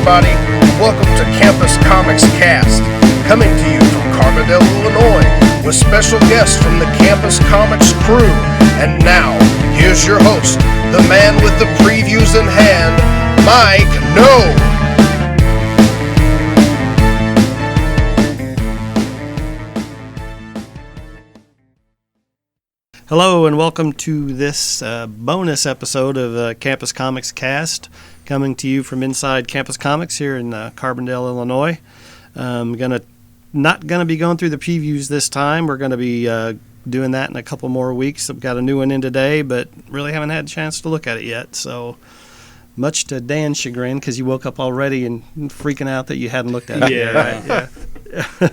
everybody. Welcome to Campus Comics Cast, coming to you from Carbondale, Illinois, with special guests from the Campus Comics crew. And now, here's your host, the man with the previews in hand, Mike No. Hello and welcome to this bonus episode of Campus Comics Cast, coming to you from inside Campus Comics here in Carbondale, Illinois. Not gonna be going through the previews this time. We're gonna be doing that in a couple more weeks. I've got a new one in today, but really haven't had a chance to look at it yet. So much to Dan's chagrin, because you woke up already and freaking out that you hadn't looked at it yet, right? Yeah.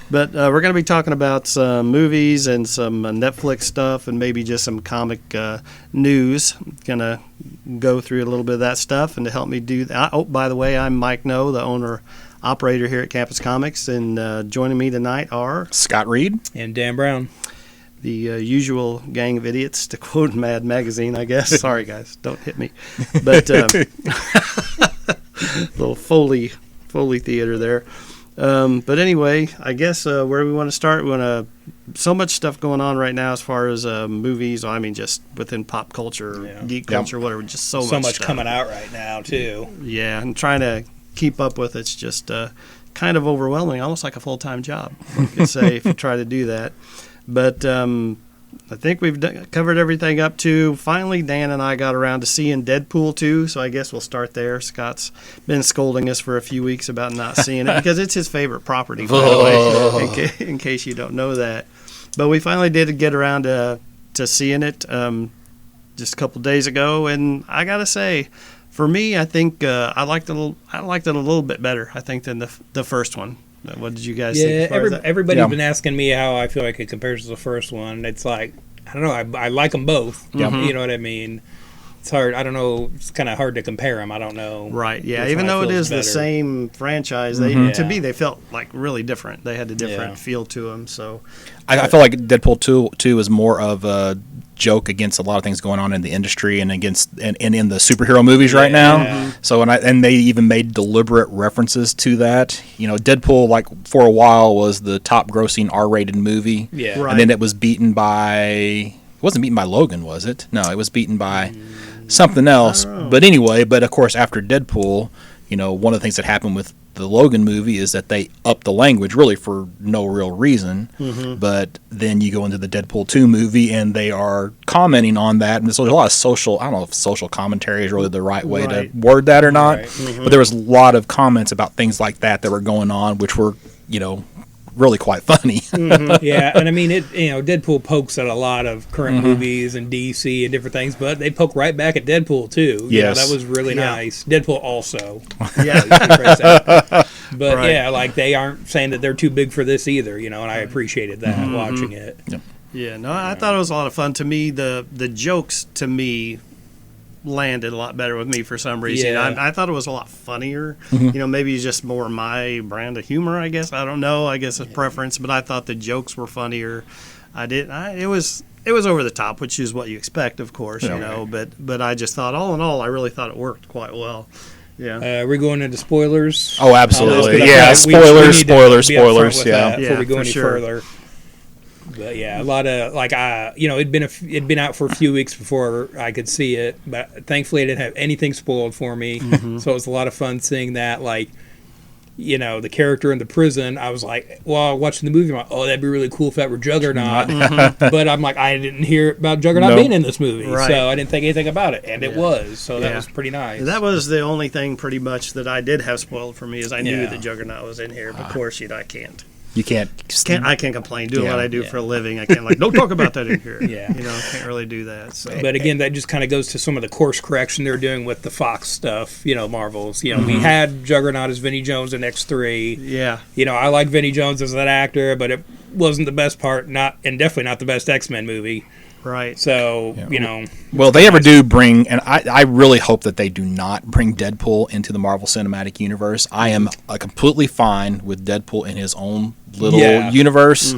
But we're going to be talking about some movies and some Netflix stuff and maybe just some comic news. Going to go through a little bit of that stuff, and to help me do that. Oh, by the way, I'm Mike No, the owner-operator here at Campus Comics, and joining me tonight are Scott Reed and Dan Brown. The usual gang of idiots, to quote Mad Magazine, I guess. Sorry, guys, don't hit me. But little Foley theater there. But anyway, I guess where we want to start, so much stuff going on right now as far as movies. I mean, just within pop culture, geek culture, whatever. Just so much stuff coming out right now too. Yeah, and trying to keep up with it's just kind of overwhelming, almost like a full-time job, you could say, if you try to do that. But I think we've covered everything up to, finally, Dan and I got around to seeing Deadpool 2, so I guess we'll start there. Scott's been scolding us for a few weeks about not seeing it, because it's his favorite property, by the way, in case you don't know that. But we finally did get around to seeing it just a couple days ago, and I got to say, for me, I think I liked it a little bit better, I think, than the first one. What did you guys think? Everybody's been asking me how I feel like it compares to the first one. It's like, I don't know, I like them both. Mm-hmm. You know what I mean? It's hard. I don't know. It's kind of hard to compare them. I don't know. Right. Yeah. Even though it is better. The same franchise, to me they felt like really different. They had a different feel to them. So I feel like Deadpool 2 is more of a joke against a lot of things going on in the industry and in the superhero movies right now. Yeah. So and they even made deliberate references to that. You know, Deadpool, like, for a while was the top grossing R-rated movie. Yeah. Right. And then it was beaten by, it wasn't beaten by Logan, was it? No, it was beaten by something else. But anyway, of course after Deadpool, you know, one of the things that happened with the Logan movie is that they upped the language really for no real reason. Mm-hmm. But then you go into the Deadpool 2 movie and they are commenting on that. And so there's a lot of social, I don't know if social commentary is really the right way to word that or not. Right. Mm-hmm. But there was a lot of comments about things like that were going on, which were, you know, really quite funny. Mm-hmm. Yeah, and I mean, Deadpool pokes at a lot of current movies and DC and different things, but they poke right back at Deadpool too. Yes, that was really nice. Deadpool also. Yeah, but like, they aren't saying that they're too big for this either. You know, and I appreciated that watching it. Yep. Yeah, no, I thought it was a lot of fun. To me, the jokes to me landed a lot better with me for some reason. Yeah. I thought it was a lot funnier. Mm-hmm. You know, maybe it's just more my brand of humor, I guess. I don't know. I guess it's preference, but I thought the jokes were funnier. It was over the top, which is what you expect, of course, you know, but I just thought, all in all, I really thought it worked quite well. Yeah. We're going into spoilers. Oh, absolutely. Spoilers. Yeah. Before we go any further. But yeah, a lot of, like, it'd been out for a few weeks before I could see it, but thankfully I didn't have anything spoiled for me. Mm-hmm. So it was a lot of fun seeing that, like, you know, the character in the prison. I was like, well, watching the movie, I'm like, oh, that'd be really cool if that were Juggernaut. Mm-hmm. But I'm like, I didn't hear about Juggernaut being in this movie, so I didn't think anything about it, and it was. So that was pretty nice. That was the only thing pretty much that I did have spoiled for me, is I knew that Juggernaut was in here. But of course, I can't. You can't. I can't complain. Doing what I do for a living, I can't, like, don't talk about that in here. You know, I can't really do that. So. But again, that just kind of goes to some of the course correction they're doing with the Fox stuff. You know, Marvels. You know, we had Juggernaut as Vinnie Jones in X3. Yeah. You know, I like Vinnie Jones as an actor, but it wasn't the best part. And definitely not the best X-Men movie. Right. So, you know. Well, they ever do bring, and I really hope that they do not bring Deadpool into the Marvel Cinematic Universe. I am completely fine with Deadpool in his own little universe,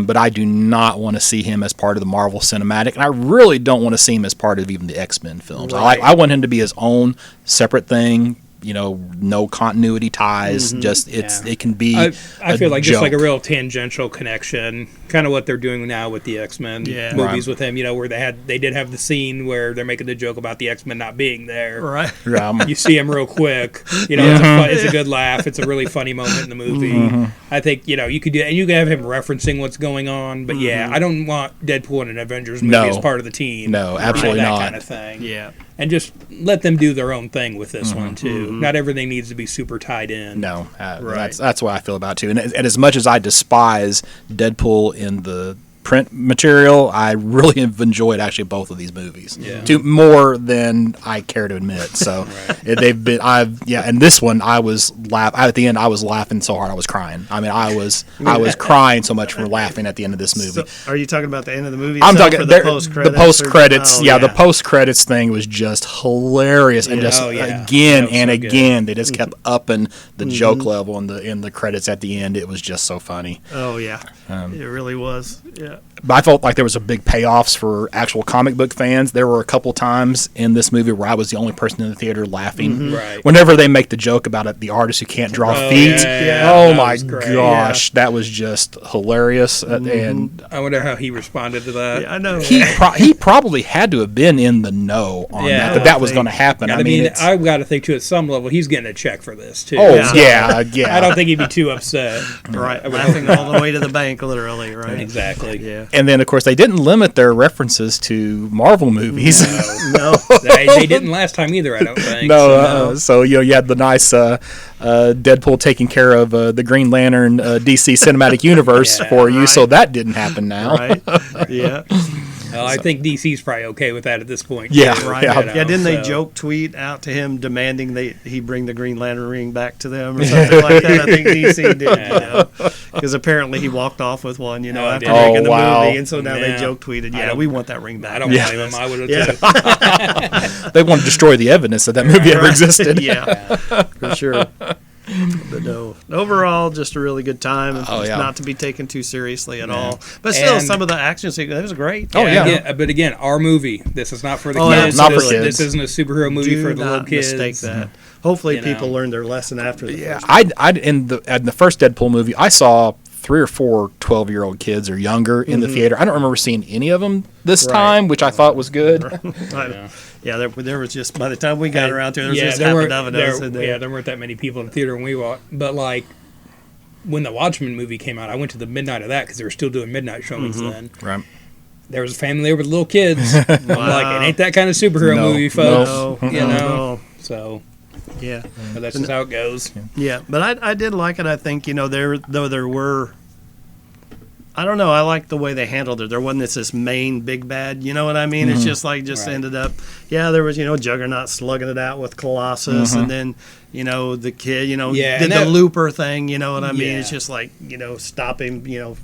but I do not want to see him as part of the Marvel Cinematic, and I really don't want to see him as part of even the X-Men films. Right. I want him to be his own separate thing, no continuity ties. Just it can be. I feel like joke. just like a real tangential connection, kind of what they're doing now with the X-Men movies with him. Where they did have the scene where they're making the joke about the X-Men not being there. Right. Yeah. You see him real quick. It's a good laugh. It's a really funny moment in the movie. I think you could do, and you could have him referencing what's going on. But I don't want Deadpool in an Avengers movie as part of the team. No, absolutely that not. kind of thing. Yeah. And just let them do their own thing with this one too. Not everything needs to be super tied in. No, that's what I feel about it too. And as much as I despise Deadpool in the print material, I really have enjoyed actually both of these movies. To more than I care to admit. So and this one I was at the end I was laughing so hard I was crying. I mean I was crying so much from laughing at the end of this movie. So, are you talking about the end of the movie? I'm talking the post credits. The post credits, The post credits thing was just hilarious, and just again and again they just kept upping the joke level in the credits at the end. It was just so funny. Oh yeah, it really was. Yeah. But I felt like there was a big payoffs for actual comic book fans. There were a couple times in this movie where I was the only person in the theater laughing. Right. Whenever they make the joke about it, the artist who can't draw feet. Oh my gosh, that was just hilarious. And I wonder how he responded to that. Yeah, I know. he probably had to have been in the know on that was going to happen. I mean, I've got to think too. At some level, he's getting a check for this too. Oh yeah. I don't think he'd be too upset. Right, laughing all the way to the bank, literally. Right. Exactly. Yeah. And then, of course, they didn't limit their references to Marvel movies. No. They didn't last time either, I don't think. So you had the nice Deadpool taking care of the Green Lantern DC Cinematic Universe for you, so that didn't happen now. Right. Yeah. Well, I think DC's probably okay with that at this point. Yeah, too, right. Yeah, didn't they joke tweet out to him demanding he bring the Green Lantern ring back to them or something like that? I think DC did, because apparently he walked off with one, after making the movie, and so now they joke tweeted, we want that ring back. I don't blame him. I would have too. They want to destroy the evidence that movie ever existed. Yeah, for sure. But no, overall, just a really good time. Not to be taken too seriously at all. But still, some of the action sequences, it was great. But again, our movie. This is not for the kids. Not for kids. This isn't a superhero movie for the little kids. Mistake that. Hopefully, people learn their lesson after the first. In the first Deadpool movie, I saw 3 or 4 12-year-old kids or younger in the theater. I don't remember seeing any of them this time, which I thought was good. There was just, by the time we got around to it, there was just half a dozen of us in there. There weren't that many people in the theater when we walked. But, when the Watchmen movie came out, I went to the midnight of that because they were still doing midnight showings then. Right. There was a family there with little kids. I'm like, it ain't that kind of superhero movie, folks. No. So... Yeah, but that's just how it goes. Yeah, but I did like it. I think there were. I don't know. I like the way they handled it. There wasn't this main big bad. You know what I mean? It's just ended up. Yeah, there was Juggernaut slugging it out with Colossus, and then the kid did the Looper thing. You know what I mean? It's just stop him.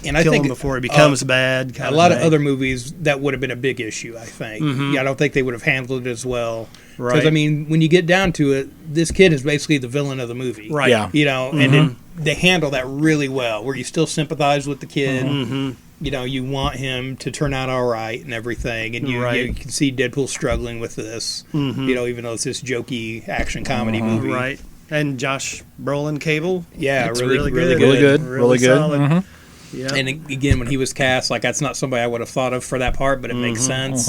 And I think before he becomes bad. A lot of other movies that would have been a big issue. I think. I don't think they would have handled it as well. Right. Because when you get down to it, this kid is basically the villain of the movie. Right. Yeah. And then they handle that really well, where you still sympathize with the kid. You want him to turn out all right and everything, and you can see Deadpool struggling with this. Even though it's this jokey action comedy movie. Right. And Josh Brolin Cable. Yeah, it's really good. Really good. Solid. Yeah. And again, when he was cast, that's not somebody I would have thought of for that part, but it makes sense.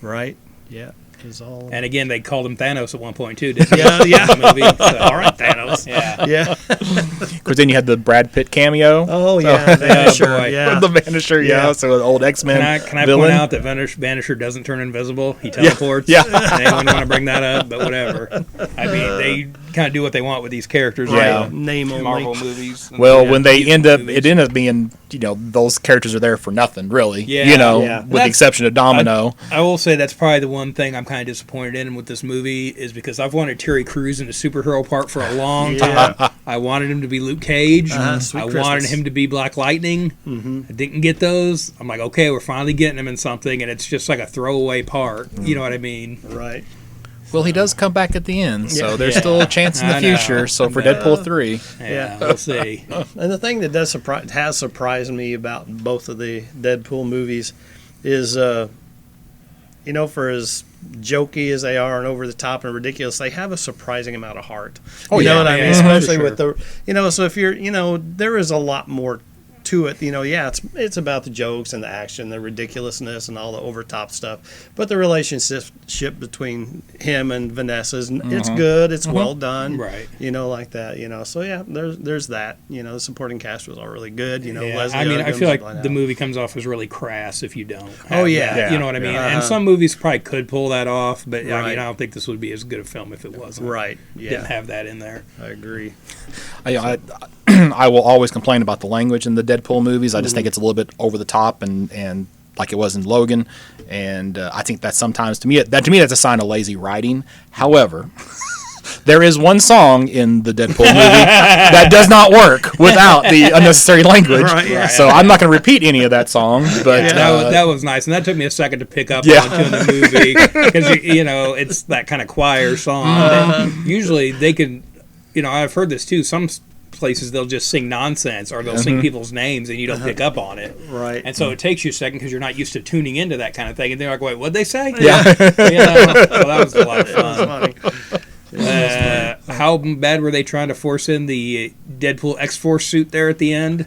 Right. Yeah. And again, they called him Thanos at one point too, didn't they? Yeah. The movie. So, all right, Thanos. Yeah. Of course, then you had the Brad Pitt cameo. Oh yeah, Vanisher. The Vanisher. Yeah. So the old X-Men. Can I villain. point out that Vanisher doesn't turn invisible? He teleports. Yeah. Anyone want to bring that up? But whatever. I mean, they kind of do what they want with these characters. Right. Name only. Marvel movies. Well, when they it ended up being, those characters are there for nothing, really. Yeah. With the exception of Domino. I will say that's probably the one thing I'm kind of disappointed in with this movie is because I've wanted Terry Crews in a superhero part for a long time. I wanted him to be Luke Cage. I wanted him to be Black Lightning. I didn't get those. I'm like, okay, we're finally getting him in something, and it's just like a throwaway part. You know what I mean? Right. Well, he does come back at the end, so there's still a chance in the future. So for Deadpool 3. Yeah, we'll see. And the thing that has surprised me about both of the Deadpool movies is, for as jokey as they are and over the top and ridiculous, they have a surprising amount of heart. Oh, you know yeah. what I mean? Yeah, Especially for with the, so if you're, there is a lot more to it. It's about the jokes and the action, the ridiculousness and all the overtop stuff. But the relationship between him and Vanessa it's good. It's well done. Right. Like that. So yeah, there's that. The supporting cast was all really good. Leslie I Uggams, feel like Glenn the Howe. movie comes off as really crass if you don't. Oh, yeah. that, Yeah. You know what I mean? Yeah. And some movies probably could pull that off, but I Right. don't think this would be as good a film if it wasn't. Right. Yeah. Didn't have that in there. I agree. I will always complain about the language in the Deadpool movies. I just think it's a little bit over the top and like it was in Logan, and I think that sometimes to me that's a sign of lazy writing. However, there is one song in the Deadpool movie that does not work without the unnecessary language. Right, yeah. So I'm not going to repeat any of that song, but That was nice, and that took me a second to pick up Yeah. on in the movie because it's that kind of choir song. That usually they can, I've heard this too. Some places they'll just sing nonsense or they'll sing people's names and you don't pick up on it. Right. And so it takes you a second because you're not used to tuning into that kind of thing, and they're like, "Wait, what'd they say?" Yeah. So that was a lot of fun. Funny. How bad were they trying to force in the Deadpool X-Force suit there at the end?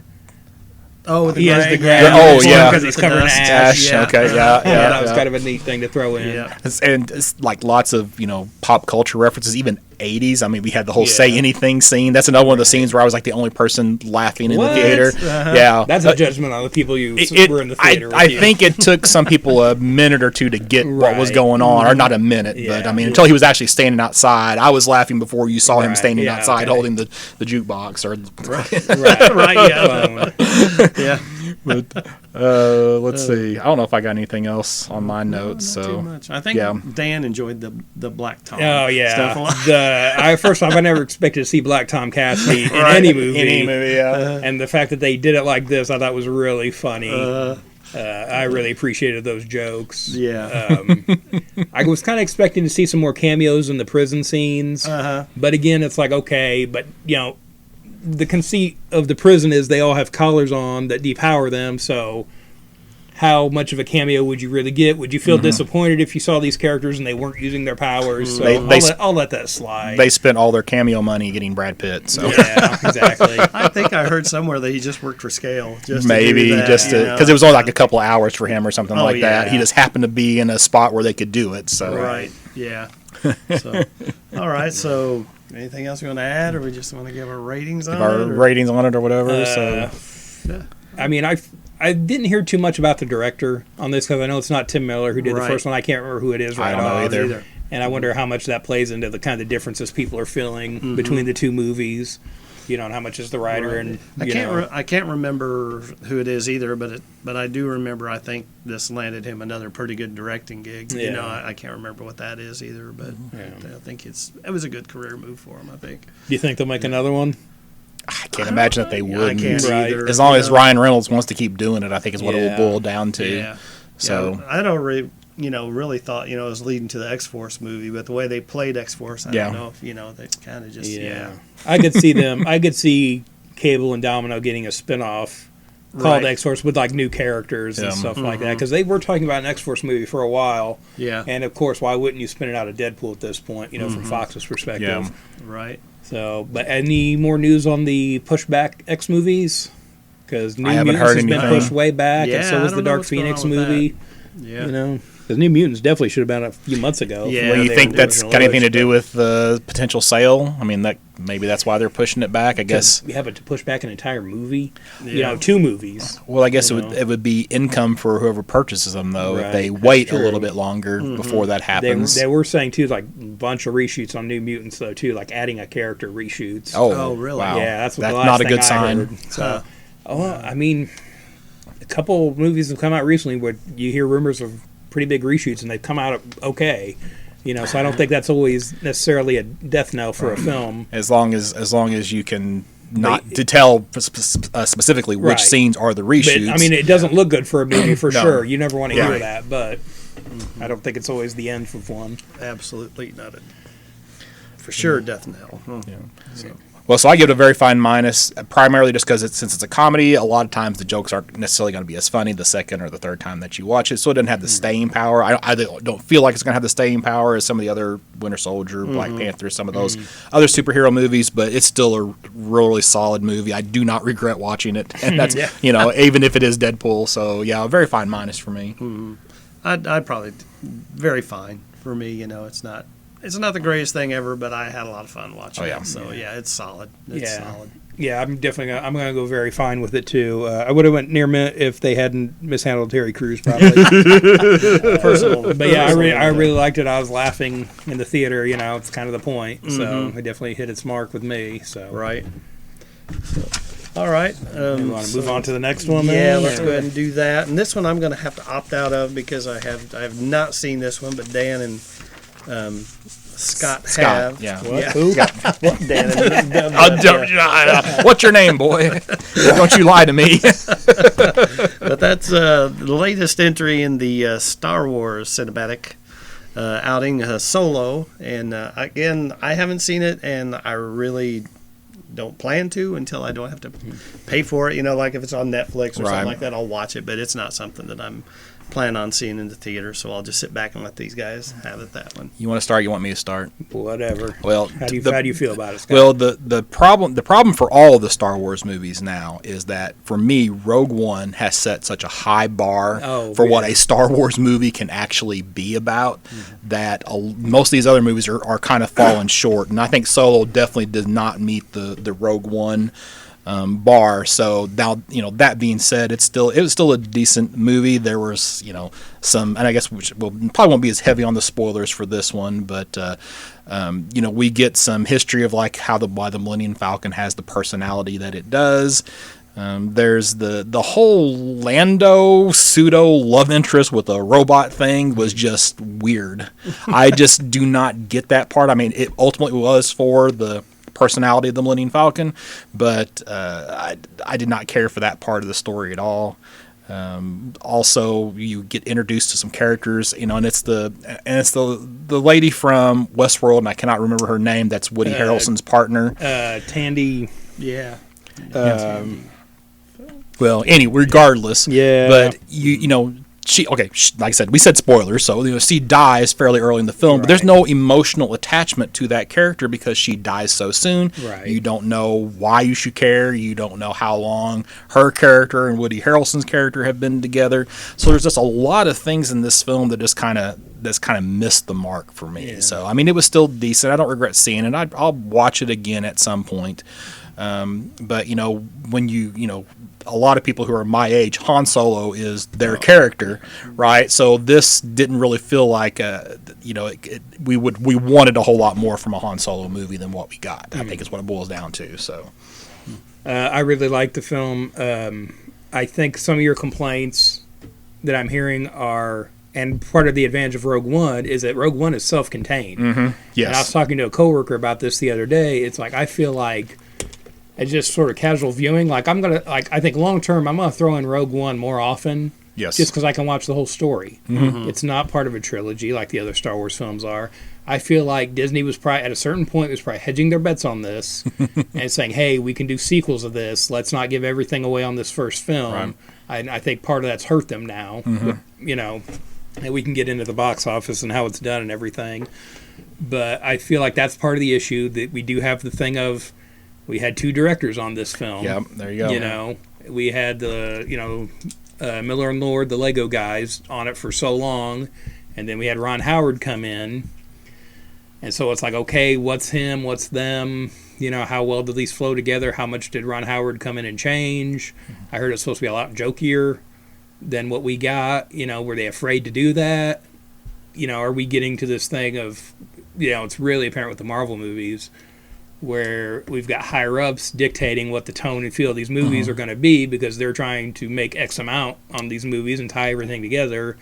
Oh, He has the gray. gray. Oh, yeah. because he's covered in Dust. ash. Ash, okay, yeah. That was kind of a neat thing to throw in. Yeah. And it's like lots of pop culture references, even 80s. I mean, we had the whole "Say Anything" scene. That's another one of the scenes where I was like the only person laughing in What? the theater. Yeah, That's a judgment on the people who were in the theater. I think it took some people a minute or two to get what was Right. going on, or not a minute, but Yeah. I mean, until he was actually standing outside, I was laughing before you saw him Right, standing yeah, outside okay. holding the jukebox or. right. Yeah. But let's see. I don't know if I got anything else on my notes. Not So too much. I think yeah. Dan enjoyed the Black Tom. Oh yeah. Stuff a lot. First off, I never expected to see Black Tom Cassidy in any movie. Any movie, yeah. And the fact that they did it like this, I thought was really funny. I really appreciated those jokes. Yeah. I was kind of expecting to see some more cameos in the prison scenes, but again, it's like okay, but the conceit of the prison is they all have collars on that depower them. So, how much of a cameo would you really get? Would you feel disappointed if you saw these characters and they weren't using their powers? So I'll let that slide. They spent all their cameo money getting Brad Pitt. So. Yeah, exactly. I think I heard somewhere that he just worked for scale. Just Maybe to do that, just because it was only like a couple of hours for him or something like that. yeah. He just happened to be in a spot where they could do it. So Right. Yeah. So, all right. So, anything else you want to add, or we just want to give our ratings on our it? or- ratings on it or whatever. So I mean, I didn't hear too much about the director on this because I know it's not Tim Miller who did the Right. first one. I can't remember who it is I right don't know off. either. And I wonder how much that plays into the kind of differences people are feeling between the two movies. And how much is the writer and I can't remember who it is either, but I do remember. I think this landed him another pretty good directing gig. Yeah. I can't remember what that is either, but I think it was a good career move for him. I think. Do you think they'll make another one? I can't imagine that they I wouldn't. can't Right. either. As long as Ryan Reynolds wants to keep doing it, I think is what it Yeah. will boil down to. Yeah. So I don't really thought it was leading to the X-Force movie, but the way they played X-Force, I Yeah. don't know if they kind of just I could see them. I could see Cable and Domino getting a spin-off called Right. X-Force with like new characters and Yeah. stuff like that because they were talking about an X-Force movie for a while. Yeah. And of course, why wouldn't you spin it out of Deadpool at this point? From Fox's perspective. Yeah. Right. So, but any more news on the pushback X movies? Because New I haven't Mutants heard has been anything. pushed way back, and Yeah, so I was the don't know Dark what's going Phoenix on with movie. Yeah. Because New Mutants definitely should have been a few months ago. Yeah. well, you they think were that's doing got anything to launch, do with the potential sale? I mean, that maybe that's why they're pushing it back. I guess. You have it to push back an entire movie. Yeah. 2 movies. Well, I guess You it know. would be income for whoever purchases them, though, if Right, they that's wait a true. little bit longer before that happens. They were saying too, like a bunch of reshoots on New Mutants though too, like adding a character reshoots. Oh, really? Wow. Yeah, that's what the That's last not a thing good I sign. heard. So, I mean, a couple movies have come out recently where you hear rumors of pretty big reshoots, and they've come out okay. So I don't think that's always necessarily a death knell for a film. As long as you can not to tell specifically which Right. scenes are the But reshoots. I mean, it doesn't look good for a movie for No. sure. You never want to Yeah. hear that, but I don't think it's always the end of one. Absolutely not. For sure, death knell. Huh. Yeah. So, Well, so I give it a very fine minus, primarily just because since it's a comedy, a lot of times the jokes aren't necessarily going to be as funny the second or the third time that you watch it, so it doesn't have the staying power. I don't feel like it's going to have the staying power as some of the other Winter Soldier, Black Panther, some of those other superhero movies, but it's still a really solid movie. I do not regret watching it, and that's even if it is Deadpool. So yeah, a very fine minus for me. I'd probably very fine for me. It's not the greatest thing ever, but I had a lot of fun watching it. So yeah, it's solid. It's solid. Yeah, I'm gonna go very fine with it too. I would have went near if they hadn't mishandled Terry Crews probably. But yeah, I really liked it. I was laughing in the theater. It's kind of the point. So it definitely hit its mark with me. So right. All right. You want to move on to the next one? Yeah, let's go ahead and do that. And this one I'm going to have to opt out of because I have not seen this one, but Dan and Scott have. Yeah. Who? What, Dan and What's your name, boy? Don't you lie to me. But that's the latest entry in the Star Wars cinematic outing, Solo. And again, I haven't seen it, and I really don't plan to until I don't have to pay for it. Like if it's on Netflix or something like that, I'll watch it. But it's not something that I'm planning on seeing in the theater, so I'll just sit back and let these guys have it. That one. You want to start? You want me to start? Whatever. Well, how do you feel about it, Scott? Well, the problem for all of the Star Wars movies now is that for me, Rogue One has set such a high bar for what a Star Wars movie can actually be about that most of these other movies are kind of falling short, and I think Solo definitely did not meet the Rogue One bar. So now, that being said, it was still a decent movie. There was, some, and I guess probably won't be as heavy on the spoilers for this one, but we get some history of like why the Millennium Falcon has the personality that it does. There's the whole Lando pseudo love interest with a robot thing was just weird. I just do not get that part. I mean, it ultimately was for the personality of the Millennium Falcon, but I did not care for that part of the story at all. Also, you get introduced to some characters, and it's the lady from Westworld, and I cannot remember her name. That's Woody Harrelson's partner, Tandy. Yeah. Well, regardless. Yeah. But she like I said, we said spoilers, so she dies fairly early in the film, but there's no emotional attachment to that character because she dies so soon. Right. You don't know why you should care. You don't know how long her character and Woody Harrelson's character have been together. So there's just a lot of things in this film that just kind of missed the mark for me. Yeah. So I mean, it was still decent. I don't regret seeing it. I'll watch it again at some point. But when a lot of people who are my age, Han Solo is their character, right? So this didn't really feel like we wanted a whole lot more from a Han Solo movie than what we got. I think is what it boils down to. So I really liked the film. I think some of your complaints that I'm hearing are, and part of the advantage of Rogue One is that Rogue One is self-contained. Mm-hmm. Yes. And I was talking to a coworker about this the other day. It's like I feel like it's just sort of casual viewing. Like I think long term, I'm gonna throw in Rogue One more often. Yes. Just because I can watch the whole story. Mm-hmm. It's not part of a trilogy like the other Star Wars films are. I feel like Disney was probably at a certain point was probably hedging their bets on this and saying, "Hey, we can do sequels of this. Let's not give everything away on this first film." Right. I think part of that's hurt them now. Mm-hmm. And we can get into the box office and how it's done and everything. But I feel like that's part of the issue, that we do have the thing of, we had two directors on this film. Yep, there you go. We had Miller and Lord, the Lego guys, on it for so long, and then we had Ron Howard come in, and so it's like, okay, what's him, what's them? How well did these flow together? How much did Ron Howard come in and change? I heard it's supposed to be a lot jokier than what we got. Were they afraid to do that? Are we getting to this thing of, it's really apparent with the Marvel movies, where we've got higher-ups dictating what the tone and feel of these movies are going to be because they're trying to make X amount on these movies and tie everything together,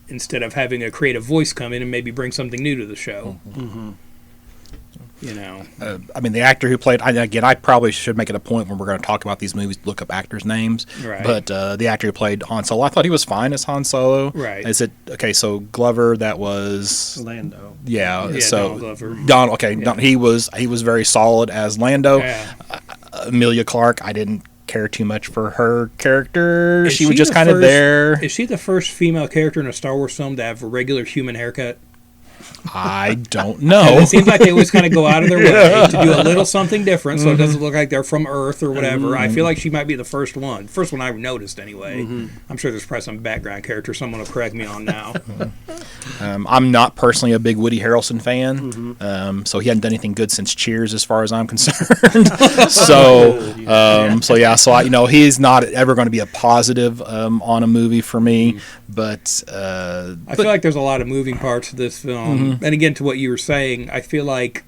instead of having a creative voice come in and maybe bring something new to the show. Mm-hmm. You know, I mean, the actor who played, I probably should make it a point when we're going to talk about these movies to look up actors' names. Right. But the actor who played Han Solo, I thought he was fine as Han Solo. Right. Is it okay? So Glover, that was Lando. yeah. Yeah, So Donald Glover. Okay, he was very solid as Lando. Yeah. Amelia Clarke, I didn't care too much for her character. Is She was she just the kind of first- there. Is she the first female character in a Star Wars film to have a regular human haircut? I don't And know. it seems like they always kind of go out of their way to do a little something different, so it doesn't look like they're from Earth or whatever. I feel like she might be the first one I've noticed anyway. I'm sure there's probably some background character someone will correct me on now. I'm not personally a big Woody Harrelson fan, so he hadn't done anything good since Cheers, as far as I'm concerned. So he's not ever going to be a positive on a movie for me. But I feel like there's a lot of moving parts to this film, and again, to what you were saying, I feel like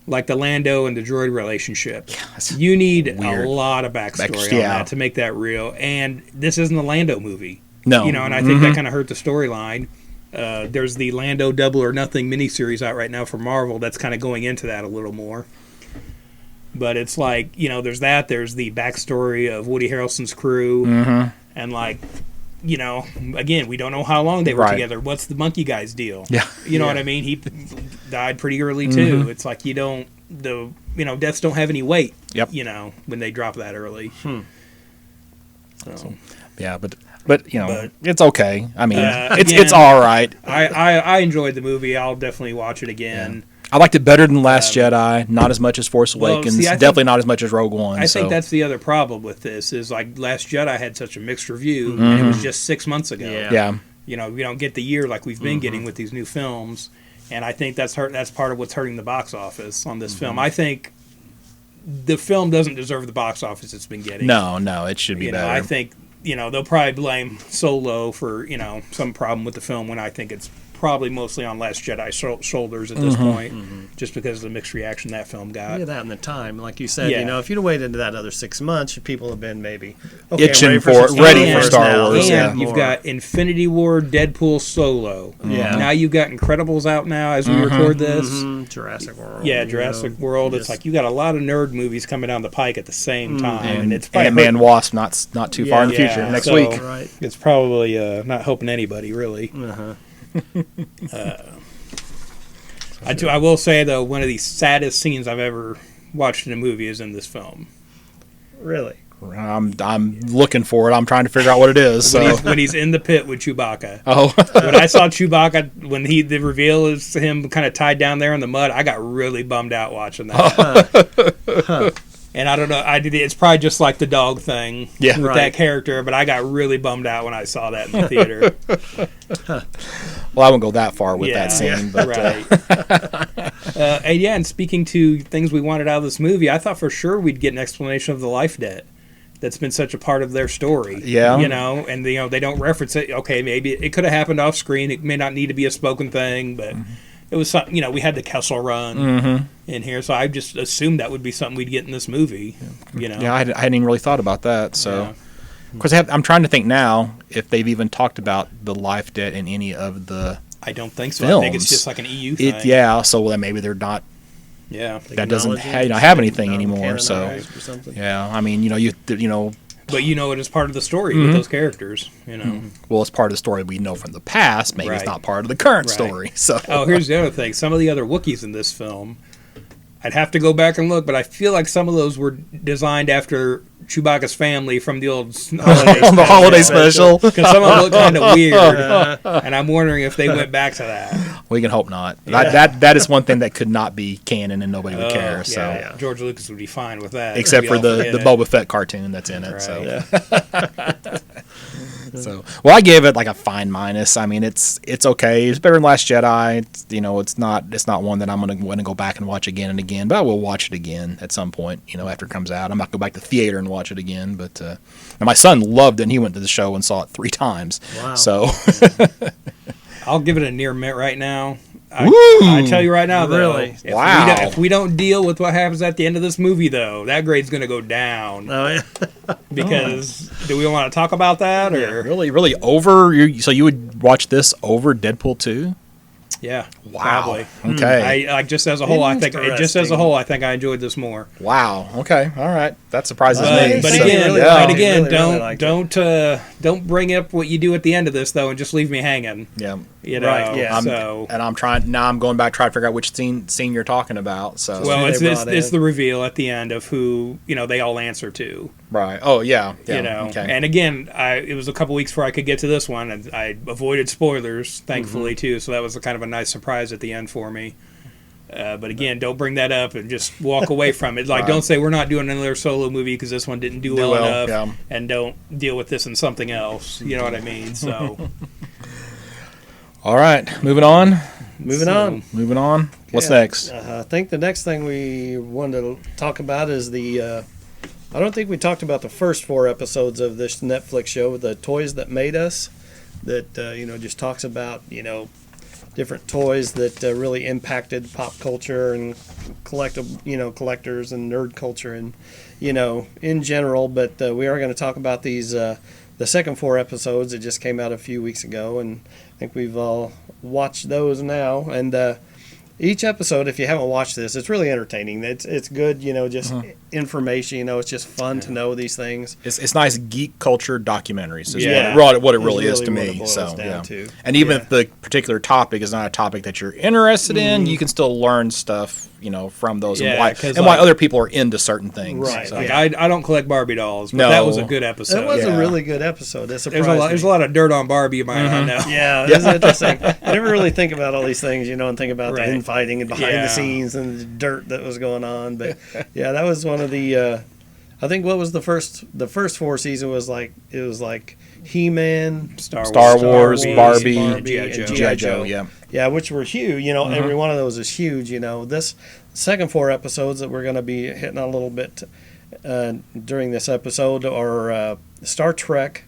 the Lando and the droid relationship, you need weird. a lot of backstory on that to make that real. And this isn't a Lando movie. No. And I think that kind of hurt the storyline. There's the Lando Double or Nothing miniseries out right now for Marvel that's kind of going into that a little more. But it's like, there's there's the backstory of Woody Harrelson's crew, and again, we don't know how long they were together. What's the monkey guy's deal? Yeah. You know what I mean? He died pretty early too. It's like deaths don't have any weight. Yep. When they drop that early. So. Yeah, but it's okay. I mean, it's again, all right. I enjoyed the movie. I'll definitely watch it again. Yeah. I liked it better than Last Jedi. Not as much as Force Awakens. See, I definitely think- not as much as Rogue One. I think that's the other problem with this is like Last Jedi had such a mixed review, and it was just 6 months ago. Yeah. yeah. We don't get the year like we've been getting with these new films, and I think that's part of what's hurting the box office on this film. I think the film doesn't deserve the box office it's been getting. No, it should be better. I think they'll probably blame Solo for some problem with the film when I think it's probably mostly on Last Jedi's shoulders at this point, just because of the mixed reaction that film got. Yeah, that and the time, like you said, Yeah. if you'd have waited that other 6 months, people have been maybe Itching ready for some ready Star for Star now. Wars. And Yeah. you've got Infinity War, Deadpool, Solo. Yeah. Now you've got Incredibles out now as we record this. Jurassic World. Yeah, Jurassic World. It's like you got a lot of nerd movies coming down the pike at the same time, and it's probably Ant-Man Wasp not too far in the future. Yeah, Next so- week. Right. it's probably not helping anybody really. I will say though, one of the saddest scenes I've ever watched in a movie is in this film. Really? I'm looking for it. I'm trying to figure out what it is. So. When he's in the pit with Chewbacca. Oh. When I saw Chewbacca, when the reveal is him kind of tied down there in the mud, I got really bummed out watching that. And I don't know, it's probably just like the dog thing Yeah. with Right. that character, but I got really bummed out when I saw that in the theater. Well, I won't go that far with that scene, but right. And speaking to things we wanted out of this movie, I thought for sure we'd get an explanation of the life debt that's been such a part of their story. Yeah. And they don't reference it. Okay, maybe it could have happened off screen. It may not need to be a spoken thing, but it was something. We had the Kessel Run in here, so I just assumed that would be something we'd get in this movie. Yeah, I hadn't even really thought about that. So, Yeah. of course, I'm trying to think now if they've even talked about the life debt in any of the I don't think so. I think it's films. just like an EU thing. So then maybe they're not. Yeah. That doesn't Acknowledge it, have anything just anymore. So, canonized or something. yeah, I mean, you But it is part of the story with those characters. well, it's part of the story we know from the past. Maybe it's Right. not part of the current Right. story. So, Oh, here's the other thing. Some of the other Wookiees in this film, I'd have to go back and look, but I feel like some of those were designed after Chewbacca's family from the old holiday on the holiday special, Because some of them look kind of weird, and I'm wondering if they went back to that. we can hope not. That is one thing that could not be canon and nobody would care. So, Yeah, George Lucas would be fine with that. except We for all the forget it. Boba Fett cartoon that's in it. Right. So, so well, I gave it like a fine minus. I mean, it's okay. It's better than Last Jedi. It's not one that I'm going to go back and watch again and again. But I will watch it again at some point. After it comes out, I'm not going to go back to the theater and watch it again. But and my son loved it. And he went to the show and saw it 3 times. Wow. So I'll give it a near mint right now. Woo! I tell you right now, though, Really? Wow. if we don't deal with what happens at the end of this movie, though, that grade's going to go down. Oh, yeah. Because do we want to talk about that? Or really over. So you would watch this over Deadpool 2? Yeah. Wow. Probably. Okay. I just as a whole, I think I enjoyed this more. Wow. Okay. All right. That surprises But, me. but So- again, Really but liked it. again, Really liked it. don't bring up what you do at the end of this though, and just leave me hanging. Yeah. You know. Right, yeah. So. I'm going back trying to figure out which scene you're talking about. So Well, who it's they this, brought it's in. the reveal at the end of who they all answer to. right. Oh yeah. Yeah. You know, Okay. and again, it was a couple weeks before I could get to this one, and I avoided spoilers, thankfully too. So that was kind of a nice surprise at the end for me. But again, don't bring that up and just walk away from it. Like, Right. don't say we're not doing another solo movie because this one didn't do well enough, yeah. and don't deal with this in something else. You know what I mean? So, All right. Moving on. Moving on. Moving on. What's Yeah. next? I think the next thing we wanted to talk about is the. I don't think we talked about the first 4 episodes of this Netflix show, The Toys That Made Us, that just talks about different toys that really impacted pop culture and collectors and nerd culture and in general. But we are going to talk about these the second 4 episodes that just came out a few weeks ago, and I think we've all watched those now. And each episode, if you haven't watched this, it's really entertaining. It's good, just information. It's just fun to know these things. It's nice geek culture documentaries. Is Yeah. what it really is It's to really what me. it boils So down yeah. to. And even Yeah. if the particular topic is not a topic that you're interested in, you can still learn stuff from those Yeah, and why 'cause, why other people are into certain things. Right, So, like, yeah. I don't collect Barbie dolls, but No. that was a good episode. It was Yeah. a really good episode. That surprised There's a me. lot of dirt on Barbie, you might not know. Yeah, it's interesting. I never really think about all these things, and think about Right. the infighting and behind Yeah. the scenes and the dirt that was going on. But yeah, that was one of the. I think what was the first 4 season was like He-Man, Star Wars, Barbie, and G.I. Joe. Yeah. Yeah, which were huge. Every one of those is huge. This second 4 episodes that we're going to be hitting on a little bit during this episode are Star Trek,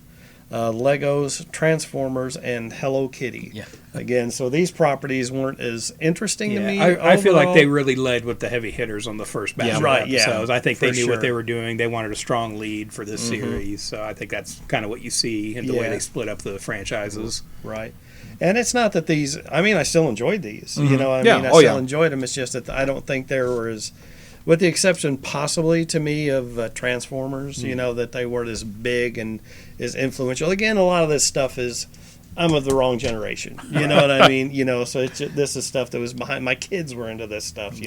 Legos, Transformers, and Hello Kitty. Yeah. Again, so these properties weren't as interesting to me. I feel like overall. they really led with the heavy hitters on the first batch Yeah. of Right, yeah, episodes. I think they for knew sure. what they were doing. They wanted a strong lead for this series, so I think that's kind of what you see in the way Yeah. they split up the franchises. Right. And it's not that these. I still enjoyed these. Yeah. I Oh, still yeah. enjoyed them. It's just that I don't think there were as, with the exception possibly to me of Transformers. That they weren't as big and as influential. Again, a lot of this stuff is. I'm of the wrong generation. You know what I mean? So this is stuff that was behind. My kids were into this stuff.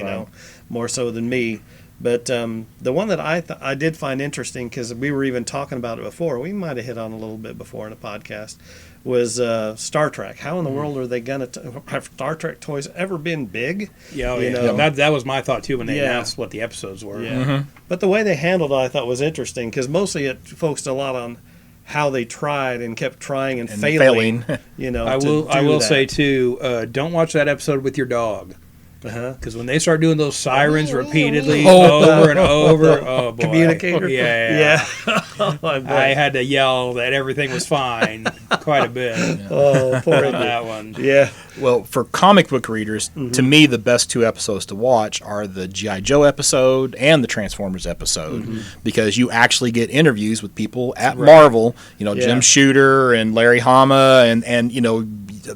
More so than me. But the one that I did find interesting, because we were even talking about it before. We might have hit on a little bit before in a podcast. Was Star Trek? How in the world are they gonna have Star Trek toys ever been big? Yeah, You know? that was my thought too when they Yeah. announced what the episodes were. Yeah. But the way they handled it, I thought was interesting, because mostly it focused a lot on how they tried and kept trying and failing. I will say too, don't watch that episode with your dog. Because when they start doing those sirens repeatedly over and over, oh boy, Communicator. yeah. I bet. I had to yell that everything was fine quite a bit Oh, poor on Andy. that one. Yeah. Well, for comic book readers, to me, the best 2 episodes to watch are the G.I. Joe episode and the Transformers episode, because you actually get interviews with people at Marvel. Yeah. Jim Shooter and Larry Hama, and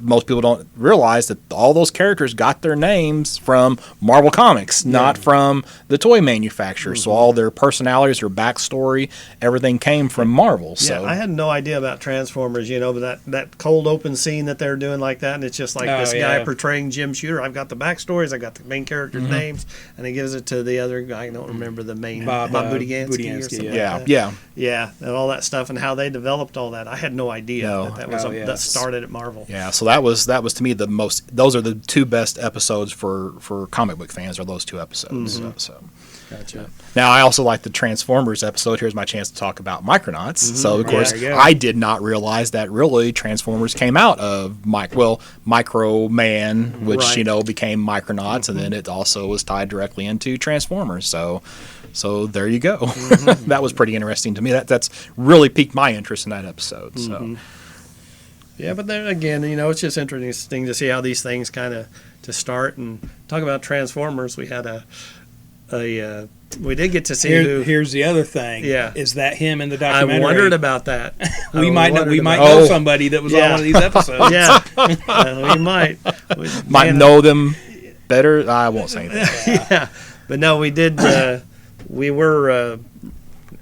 most people don't realize that all those characters got their names from Marvel Comics, not from the toy manufacturers. So all their personalities, their backstory, everything came from Marvel. So Yeah, I had no idea about Transformers, but that cold open scene that they're doing like that, and it's just like Oh, this yeah. guy portraying Jim Shooter. I've got the backstories, I've got the main characters' names, and he gives it to the other guy. I don't remember the main Bob, Budiansky or Budiansky, something. yeah, like that. yeah. Yeah, and all that stuff and how they developed all that. I had no idea No. that was Oh, that yes. started at Marvel. Yeah, so that was to me the most. Those are the 2 best episodes for comic book fans. Are those 2 episodes? So Gotcha. now I also like the Transformers episode. Here's my chance to talk about Micronauts. So of course there you go. I did not realize that really Transformers came out of Micro Man, which Right. became Micronauts, and then it also was tied directly into Transformers. So there you go. That was pretty interesting to me. That's really piqued my interest in that episode. So. Yeah, but then again, it's just interesting to see how these things kind of to start and talk about Transformers. We had we did get to see Here's the other thing. Yeah. Is that him in the documentary? I wondered about that. we might know somebody that was on one of these episodes. Yeah, we might know them better. I won't say that. Yeah, but no, we did. We were.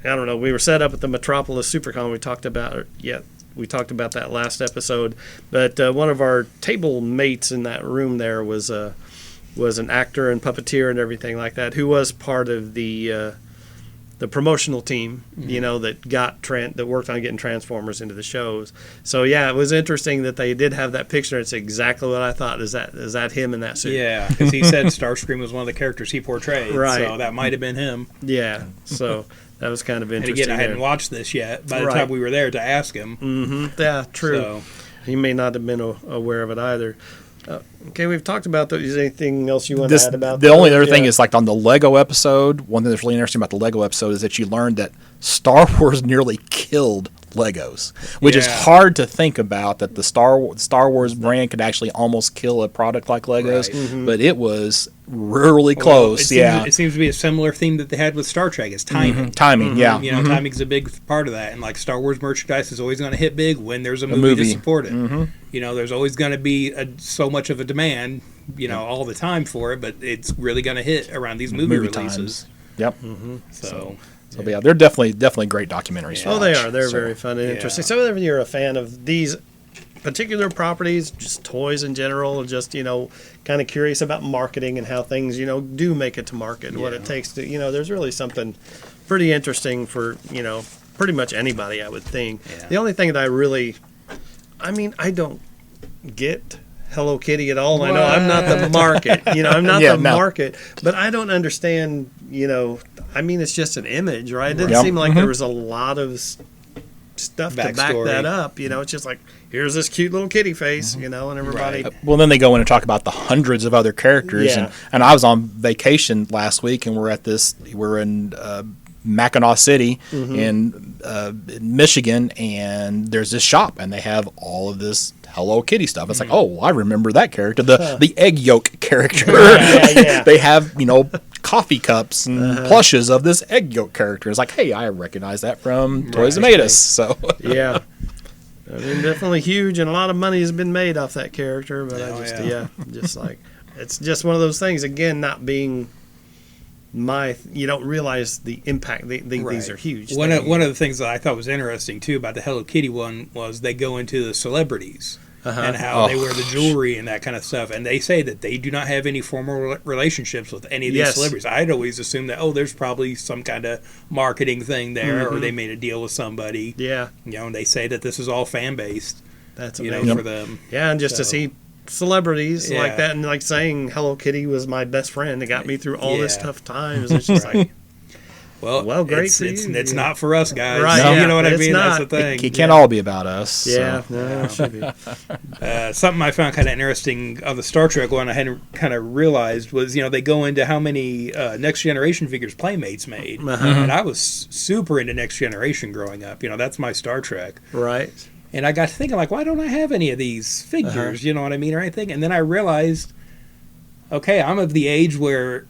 I don't know. We were set up at the Metropolis SuperCon. We talked about that last episode. But one of our table mates in that room there was an actor and puppeteer and everything like that, who was part of the promotional team, that worked on getting Transformers into the shows. So yeah, it was interesting that they did have that picture. It's exactly what I thought. Is that him in that suit? Yeah, because he said Starscream was one of the characters he portrayed. Right. So that might have been him. Yeah. So that was kind of interesting. And again, I hadn't watched this yet by the time we were there to ask him. Mm-hmm. Yeah, true. So. He may not have been aware of it either. Okay, we've talked about that. Is there anything else you want to add about that? The only other thing is, like, on the Lego episode, one thing that's really interesting about the Lego episode is that you learned that Star Wars nearly killed Legos, which is hard to think about, that the Star Wars brand could actually almost kill a product like Legos, but it was really close. It seems to be a similar theme that they had with Star Trek, is timing. Timing, yeah. Timing's a big part of that, and like Star Wars merchandise is always going to hit big when there's a movie to support it. There's always going to be so much of a demand, all the time for it, but it's really going to hit around these movie releases. Times. Yep. So yeah, they're definitely great documentaries. Oh, they are. They're very fun and interesting. So if you're a fan of these particular properties, just toys in general, and just, kind of curious about marketing and how things, do make it to market and what it takes to, there's really something pretty interesting for, pretty much anybody, I would think. Yeah. The only thing that I don't get Hello Kitty at all. I know I'm not the market, I'm not the market, but I don't understand, it's just an image, right? It didn't seem like there was a lot of stuff to back that up. It's just like, here's this cute little kitty face, and everybody. Right. Well, then they go in and talk about the hundreds of other characters. Yeah. And I was on vacation last week, and we're in Mackinac City in Michigan, and there's this shop, and they have all of this Hello Kitty stuff. It's like, oh, I remember that character, the egg yolk character. They have, coffee cups and plushes of this egg yolk character. It's like, hey, I recognize that from Toys That Made Us. So yeah. Definitely huge, and a lot of money has been made off that character, but it's just one of those things, again, not being you don't realize the impact. These are huge. One of the things that I thought was interesting too about the Hello Kitty one was they go into the celebrities and how they wear the jewelry and that kind of stuff, and they say that they do not have any formal relationships with any of these celebrities. I'd always assumed that there's probably some kind of marketing thing there, or they made a deal with somebody. Yeah, and they say that this is all fan based. That's amazing for them. Yeah, and just to see celebrities like that, and like saying Hello Kitty was my best friend that got me through all this tough times. It's just like, well, great for you. It's not for us guys, right? No. You know what I mean? Not. That's the thing. It can't all be about us. Yeah, so. No, it should be. Something I found kind of interesting of the Star Trek one I hadn't kind of realized was, they go into how many Next Generation figures Playmates made, and I was super into Next Generation growing up. That's my Star Trek, right? And I got to thinking, like, why don't I have any of these figures, you know what I mean, or anything? And then I realized, okay, I'm of the age where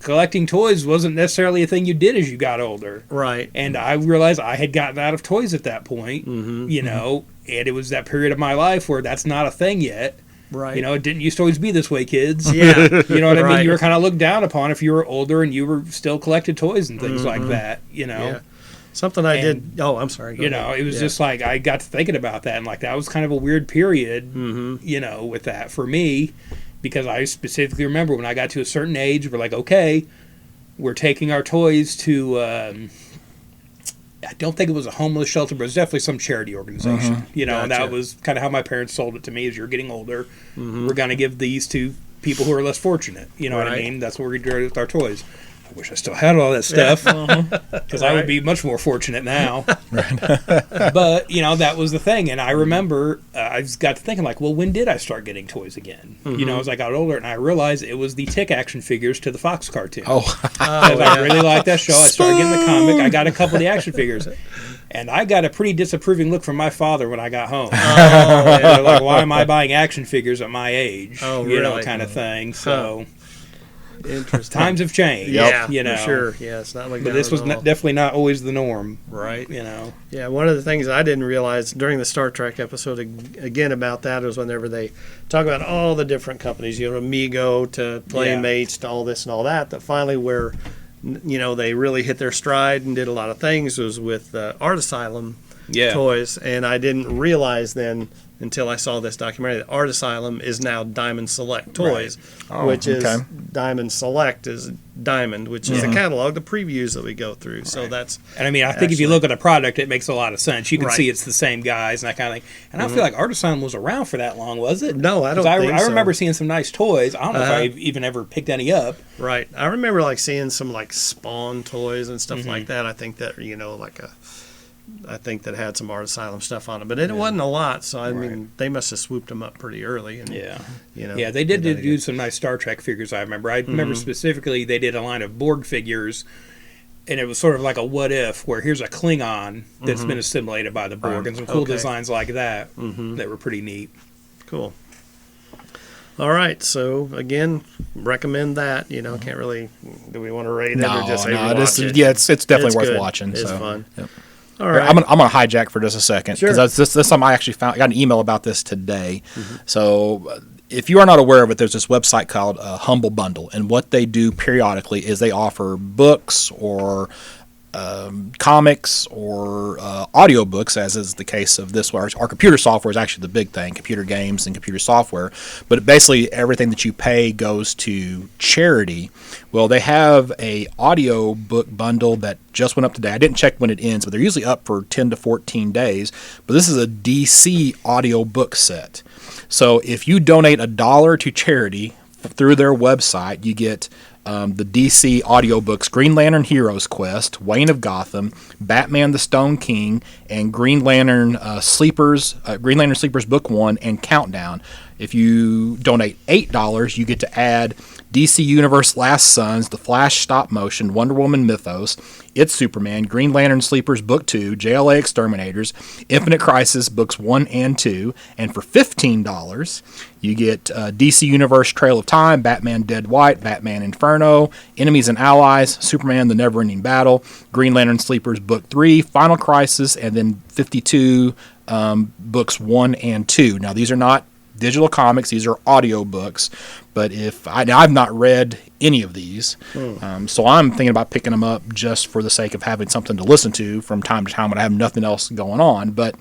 collecting toys wasn't necessarily a thing you did as you got older. Right. And I realized I had gotten out of toys at that point, and it was that period of my life where that's not a thing yet. Right. It didn't used to always be this way, kids. Yeah. You know what I mean? You were kind of looked down upon if you were older and you were still collected toys and things like that, Yeah. Something I did. Oh, I'm sorry. It was just like I got to thinking about that, and like that was kind of a weird period, with that for me, because I specifically remember when I got to a certain age, we're like, okay, we're taking our toys to. I don't think it was a homeless shelter, but it was definitely some charity organization, and that was kind of how my parents sold it to me. As you're getting older, we're going to give these to people who are less fortunate. You know what I mean? That's what we're going to do with our toys. I wish I still had all that stuff, because I would be much more fortunate now. But, that was the thing. And I remember I just got to thinking, like, well, when did I start getting toys again? As I got older, and I realized it was the Tick action figures to the Fox cartoon. I really liked that show. I started getting the comic. I got a couple of the action figures. And I got a pretty disapproving look from my father when I got home. Like, why am I buying action figures at my age? Oh, really? Kind of thing. So... Interesting. Times have changed. Yeah, you know. for sure. Yeah, it's not like But that this at was all. definitely not always the norm. Right. You know. Yeah, one of the things I didn't realize during the Star Trek episode again about that was whenever they talk about all the different companies, Amigo to Playmates to all this and all that, that finally where they really hit their stride and did a lot of things was with Art Asylum toys, and I didn't realize then until I saw this documentary that Art Asylum is now Diamond Select Toys, which is Diamond Select is Diamond, which is the catalog, the previews that we go through. So that's and I mean I think if you look at a product, it makes a lot of sense. You can see it's the same guys and that kind of thing. And I feel like Art Asylum was around for that long, was it? No, I don't think I so. remember seeing some nice toys. I don't know if I even ever picked any up. Right. I remember seeing some Spawn toys and stuff like that. I think that I think that had some Art Asylum stuff on it, but it wasn't a lot. So I mean, they must have swooped them up pretty early. And, they did do some nice Star Trek figures. I remember. I remember specifically they did a line of Borg figures, and it was sort of like a what if, where here's a Klingon that's been assimilated by the Borg, and some cool designs like that that were pretty neat. Cool. All right, so again, recommend that. Can't really. Do we want to rate it or just say watch it? Yeah, it's definitely worth good. watching. It's so. fun. Yep. All right. I'm gonna hijack for just a second because this is something I actually found. I got an email about this today. So if you are not aware of it, there's this website called Humble Bundle, and what they do periodically is they offer books or comics or audiobooks, as is the case of this. Our computer software is actually the big thing, computer games and computer software. But basically everything that you pay goes to charity. Well, they have a audio book bundle that just went up today. I didn't check when it ends, but they're usually up for 10 to 14 days. But this is a DC audio book set. So if you donate $1 to charity through their website, you get the DC audiobooks Green Lantern Heroes Quest, Wayne of Gotham, Batman the Stone King, and Green Lantern Sleepers Book 1 and Countdown. If you donate $8, you get to add DC Universe Last Sons, The Flash Stop Motion, Wonder Woman Mythos, It's Superman, Green Lantern Sleepers Book 2, JLA Exterminators, Infinite Crisis Books 1 and 2, and for $15, you get DC Universe Trail of Time, Batman Dead White, Batman Inferno, Enemies and Allies, Superman The Never-Ending Battle, Green Lantern Sleepers Book 3, Final Crisis, and then 52 Books 1 and 2. Now, these are not digital comics, these are audio books, but I've not read any of these, so I'm thinking about picking them up just for the sake of having something to listen to from time to time when I have nothing else going on. But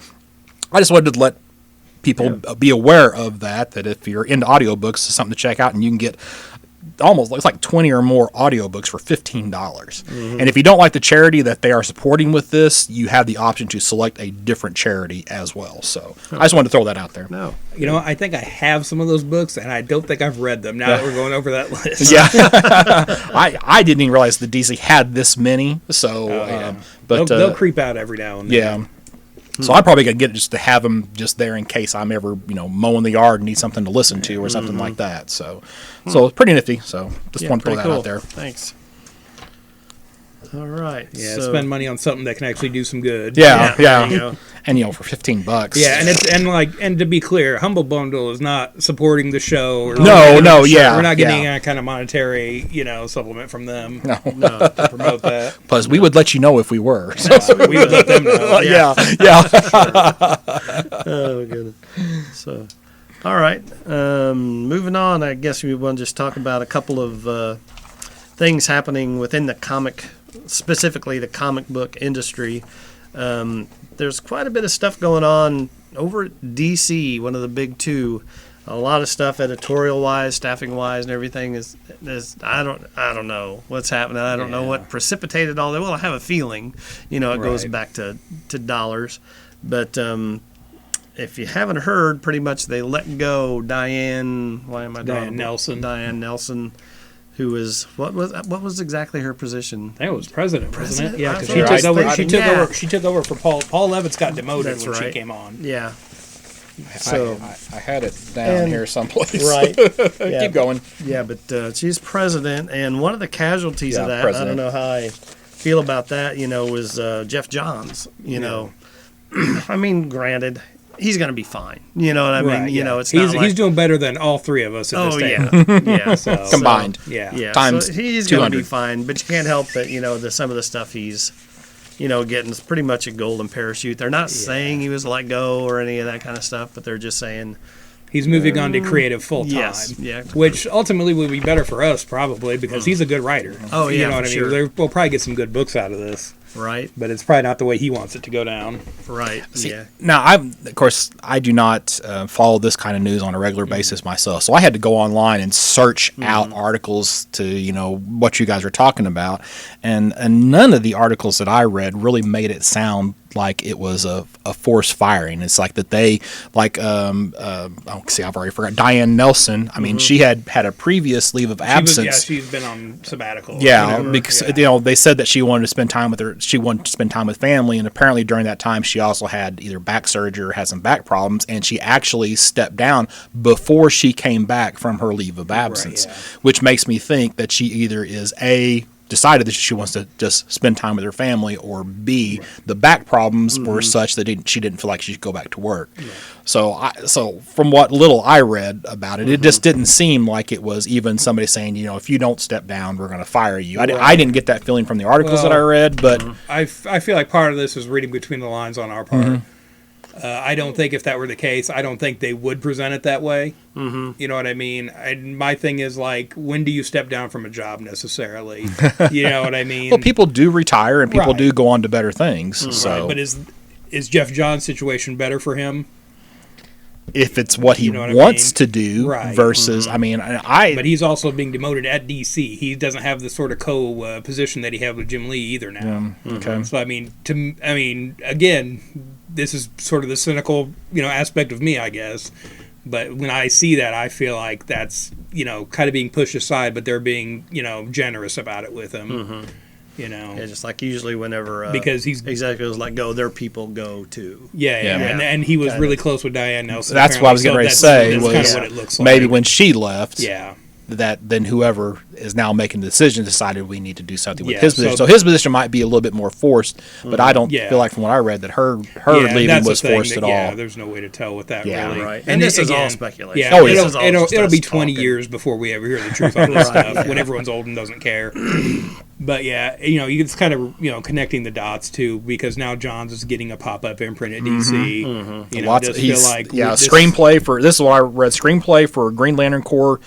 I just wanted to let people be aware of that if you're into audiobooks, it's something to check out, and you can get almost looks like 20 or more audiobooks for $15. And if you don't like the charity that they are supporting with this, you have the option to select a different charity as well. So I just wanted to throw that out there. No. I think I have some of those books, and I don't think I've read them now that we're going over that list. Yeah. I didn't even realize the DC had this many. So, but they'll creep out every now and then. Yeah. So I'm probably going to get it just to have them just there in case I'm ever, mowing the yard and need something to listen to or something like that. So it's pretty nifty. So just want to throw that out there. Thanks. All right. Yeah, spend money on something that can actually do some good. Yeah. There you go. And for $15. Yeah, and to be clear, Humble Bundle is not supporting the show. Or No, we're not getting any kind of monetary, supplement from them. No, to promote that. Plus, we would let you know if we were. So. We would let them know. Yeah. Oh goodness. So, all right. Moving on. I guess we want to just talk about a couple of things happening within specifically the comic book industry. There's quite a bit of stuff going on over at DC, one of the big two. A lot of stuff editorial-wise, staffing-wise, and everything is I don't know what's happening. I don't know what precipitated all that. Well, I have a feeling, it goes back to dollars. But if you haven't heard, pretty much they let go Diane Nelson, who was what was exactly her position? I think it was president, wasn't it? Yeah, because she took over for Paul. Paul Levitt's got demoted when she came on. Yeah. So I had it down here someplace. Right. Keep going. Yeah, but she's president, and one of the casualties of that, president. I don't know how I feel about that, was Jeff Johns. I mean, granted, he's going to be fine. You know what I mean? Right, You yeah. know, it's he's not like, he's doing better than all three of us at this yeah, yeah. So, Combined. yeah. Times so he's going to be 200. fine, but you can't help that. You know, some of the stuff he's, getting is pretty much a golden parachute. They're not saying he was let go or any of that kind of stuff, but they're just saying He's moving on to creative full time. yes, yeah. Which ultimately would be better for us, probably, because he's a good writer. Oh, yeah, you know what I mean? sure. We'll probably get some good books out of this, right, but it's probably not the way he wants it to go down. right, See, yeah. Now, of course, I do not follow this kind of news on a regular basis myself, so I had to go online and search out articles to, what you guys are talking about, and none of the articles that I read really made it sound like it was a forced firing. It's like that they, I've already forgot, Diane Nelson, I mean, she had a previous leave of absence. She's been on sabbatical. Yeah, because they said that she wanted to spend time with family, and apparently during that time she also had either back surgery or had some back problems, and she actually stepped down before she came back from her leave of absence, which makes me think that she either is decided that she wants to just spend time with her family, or B, the back problems were such that she didn't feel like she should go back to work. So from what little I read about it, it just didn't seem like it was even somebody saying, if you don't step down, we're going to fire you. I didn't get that feeling from the articles that I read, but I feel like part of this is reading between the lines on our part. I don't think if that were the case, I don't think they would present it that way. You know what I mean? My thing is, like, when do you step down from a job necessarily? You know what I mean? well, people do retire and people do go on to better things. So, Right. But is Jeff John's situation better for him? if it's what he what I wants mean? to do Right. versus, But he's also being demoted at DC. He doesn't have the sort of position that he had with Jim Lee either now. okay. So again, this is sort of the cynical, aspect of me, I guess. But when I see that, I feel like that's, kind of being pushed aside, but they're being, generous about it with him. Yeah, just like usually whenever Because he's executives let go, their people go too. Yeah. And he was really close with Diane Nelson. That's what I was getting ready to say. That's Was kind of what it looks like. maybe when she left, Yeah. that then whoever is now making the decision decided we need to do something with Yeah, his position. So his position might be a little bit more forced, but I don't feel like from what I read that her leaving that's was the thing forced at all. Yeah, there's no way to tell with that Yeah. really. Right. And this is all speculation. Yeah, Oh, This is all just it'll us be 20 talking. years before we ever hear the truth on this stuff when everyone's old and doesn't care. But yeah, it's kind of connecting the dots too, because now Johns is getting a pop-up imprint at DC. Lots just of, feel like screenplay for this is what I read. Screenplay for Green Lantern Corps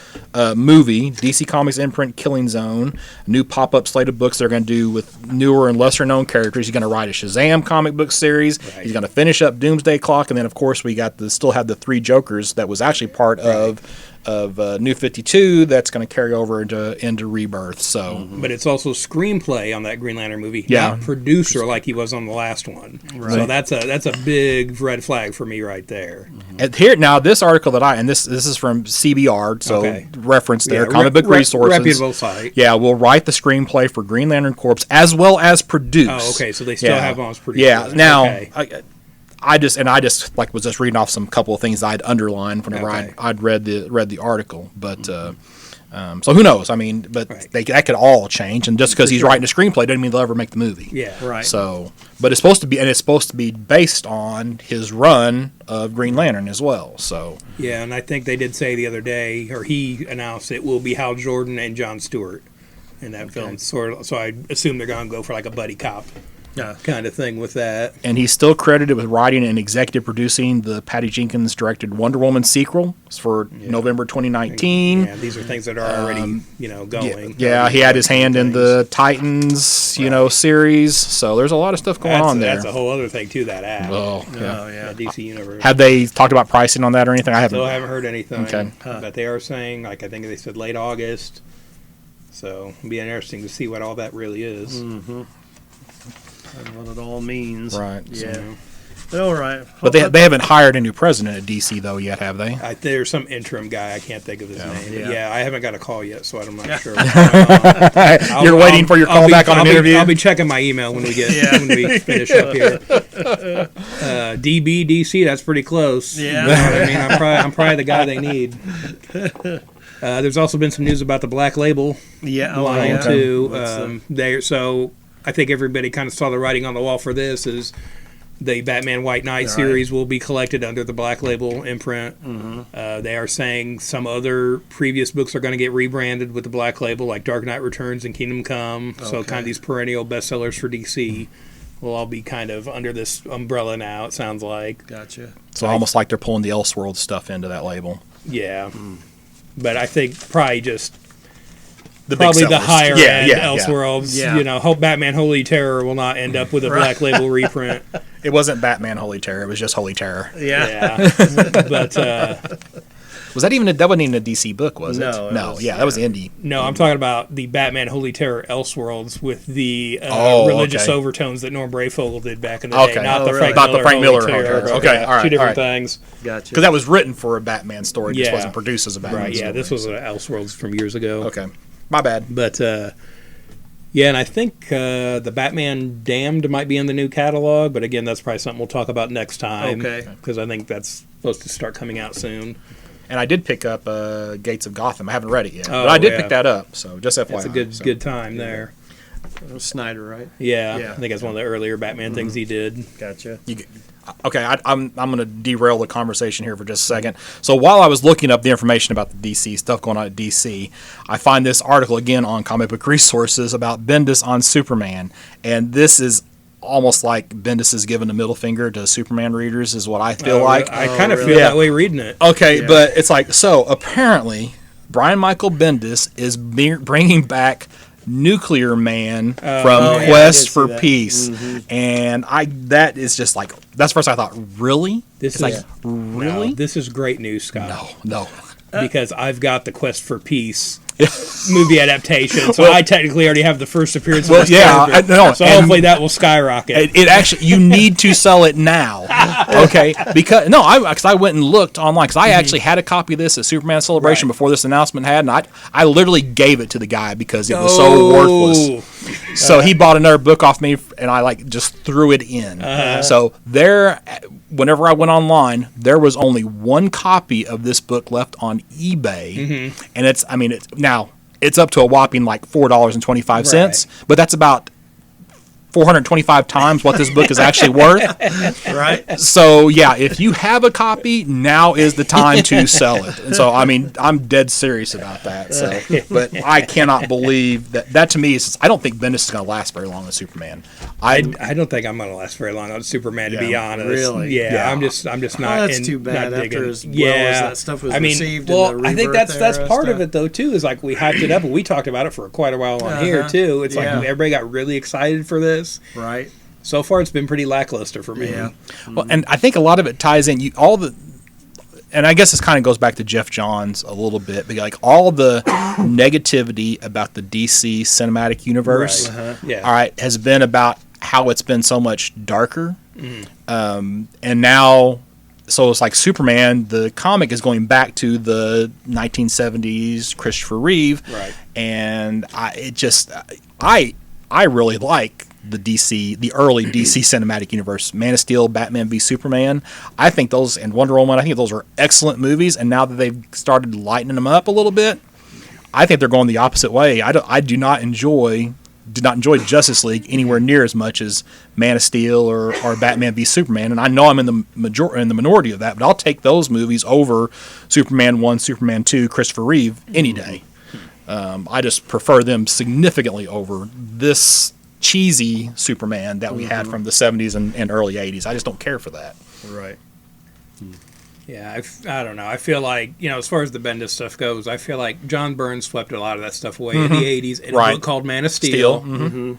movie, DC Comics imprint Killing Zone, new pop-up slate of books they're going to do with newer and lesser known characters. He's going to write a Shazam comic book series. Right. He's going to finish up Doomsday Clock, and then of course we still have the Three Jokers that was actually part of New 52 that's going to carry over into Rebirth. So, But it's also screenplay on that Green Lantern movie, Yeah. not producer like he was on the last one. Right. So that's a big red flag for me right there. and here now this article that this is from CBR, so Okay. reference there, Yeah, comic book resources. reputable site. Yeah, we'll write the screenplay for Green Lantern Corps as well as produce. Oh, okay. So they still Yeah. have on as producer. Yeah. Now, Okay. I just was just reading off some couple of things I'd underlined whenever Okay. I'd read the article, but so who knows? I mean, but Right. that could all change, and just because he's writing a screenplay doesn't mean they'll ever make the movie. Yeah. Right. So, but it's supposed to be based on his run of Green Lantern as well. So, Yeah, and I think they did say the other day, or he announced it will be Hal Jordan and Jon Stewart in that film. So I assume they're going to go for like a buddy cop kind of thing with that. and he's still credited with writing and executive producing the Patty Jenkins directed Wonder Woman sequel for November 2019. Yeah, these are things that are already, going. Yeah, he had his hand in the Titans, series. So there's a lot of stuff going on there. That's a whole other thing too. That app. Oh, yeah. Oh, yeah. DC Universe. Have they talked about pricing on that or anything? I Still haven't. haven't heard anything. Okay. But they are saying, like, I think they said late August. So it'll be interesting to see what all that really is. And what it all means. Right. Yeah. All right. But they haven't hired a new president at DC though yet, have they? There's some interim guy. I can't think of his name. But Yeah. I haven't got a call yet, so I'm not sure. You're waiting for your call back on an interview. I'll be checking my email when we when we finish up here. DBDC, that's pretty close. Yeah. You know what I mean, I'm probably the guy they need. There's also been some news about the Black Label Yeah. line yeah. too. So I think everybody kind of saw the writing on the wall for this. Is The Batman White Knight series will be collected under the Black Label imprint. They are saying some other previous books are going to get rebranded with the Black Label, like Dark Knight Returns and Kingdom Come. So kind of these perennial bestsellers for DC will all be kind of under this umbrella now, it sounds like. Gotcha. So almost like they're pulling the Elseworld stuff into that label. Yeah. But I think probably just... The probably the higher end yeah. Elseworlds. You know, Hope Batman Holy Terror will not end up with a Black Label reprint. It wasn't Batman Holy Terror. It was just Holy Terror. Yeah. But was that even that wasn't even a DC book, was it? No. That was indie. no, I'm talking about the Batman Holy Terror Elseworlds with the religious overtones that Norm Brayfogle did back in the day. Not the Frank Not Miller the Frank Miller Holy Terror. Terror. Okay, all right. Two different things. Gotcha. Because that was written for a Batman story. It just wasn't produced as a Batman Right, story. yeah, this was an Elseworlds from years ago. Okay. My bad. But, yeah, and I think the Batman Damned might be in the new catalog, but again, that's probably something we'll talk about next time. Okay. Because I think that's supposed to start coming out soon. And I did pick up Gates of Gotham. I haven't read it yet, but I did pick that up. So just FYI. It's a good time there. Snyder, right? Yeah, Yeah. I think that's one of the earlier Batman things he did. Gotcha. Okay, I'm going to derail the conversation here for just a second. So while I was looking up the information about the DC stuff going on at DC, I find this article again on Comic Book Resources about Bendis on Superman, and this is almost like Bendis is giving the middle finger to Superman readers, is what I feel like. I kind of really? feel that way reading it. Okay, but it's like, so apparently Brian Michael Bendis is bringing back Nuclear Man from Quest for Peace, and that is just like, that's first I thought, really? Really? No, this is great news, Scott. No. Because I've got the Quest for Peace movie adaptation, so I technically already have the first appearance of this character. So hopefully that will skyrocket. It actually, you need to sell it now, okay? Because I went and looked online, because I actually had a copy of this at Superman Celebration before this announcement had, and I literally gave it to the guy because it was so worthless. So he bought another book off me, and I just threw it in. So whenever I went online, there was only one copy of this book left on eBay, and now it's up to a whopping $4.25, but that's about 425 times what this book is actually worth. Right. So yeah, if you have a copy, now is the time to sell it. And so I'm dead serious about that. So, but I cannot believe that to me is, I don't think Bendis is going to last very long as Superman. I don't think I'm going to last very long on Superman, to be honest. Really? Yeah. I'm just not. That's too bad. After as well as that stuff was received. I think that's part of it though too. Is like we hyped it up and we talked about it for quite a while on here too. It's like everybody got really excited for this. Right. So far, it's been pretty lackluster for me. Yeah. Well, and I think a lot of it ties in and I guess this kind of goes back to Jeff Johns a little bit, but all the negativity about the DC cinematic universe, Yeah. all right, has been about how it's been so much darker, and now. So it's like Superman, the comic is going back to the 1970s Christopher Reeve, right? And I really like the early DC cinematic universe, Man of Steel, Batman v Superman. I think those, and Wonder Woman, I think those are excellent movies. And now that they've started lightening them up a little bit, I think they're going the opposite way. I did not enjoy Justice League anywhere near as much as Man of Steel or Batman v Superman, and I know I'm in the minority of that, but I'll take those movies over Superman 1, Superman 2, Christopher Reeve any day. I just prefer them significantly over this cheesy Superman that we had from the 70s and early 80s. I just don't care for that. Right. Yeah, I don't know. I feel like, as far as the Bendis stuff goes, I feel like John Byrne swept a lot of that stuff away in the 80s in a book called Man of Steel.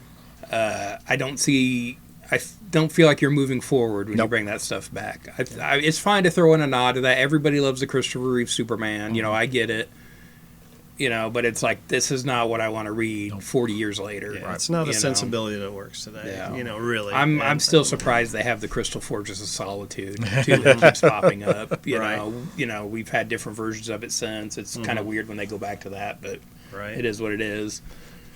I don't feel like you're moving forward when you bring that stuff back. It's fine to throw in a nod to that. Everybody loves the Christopher Reeve Superman. I get it. But it's like, this is not what I want to read 40 years later. Yeah, it's not a sensibility that works today. Yeah. Really. I'm still surprised they have the Crystal Fortress of Solitude too. That keeps popping up. You know, we've had different versions of it since. It's kind of weird when they go back to that, but it is what it is.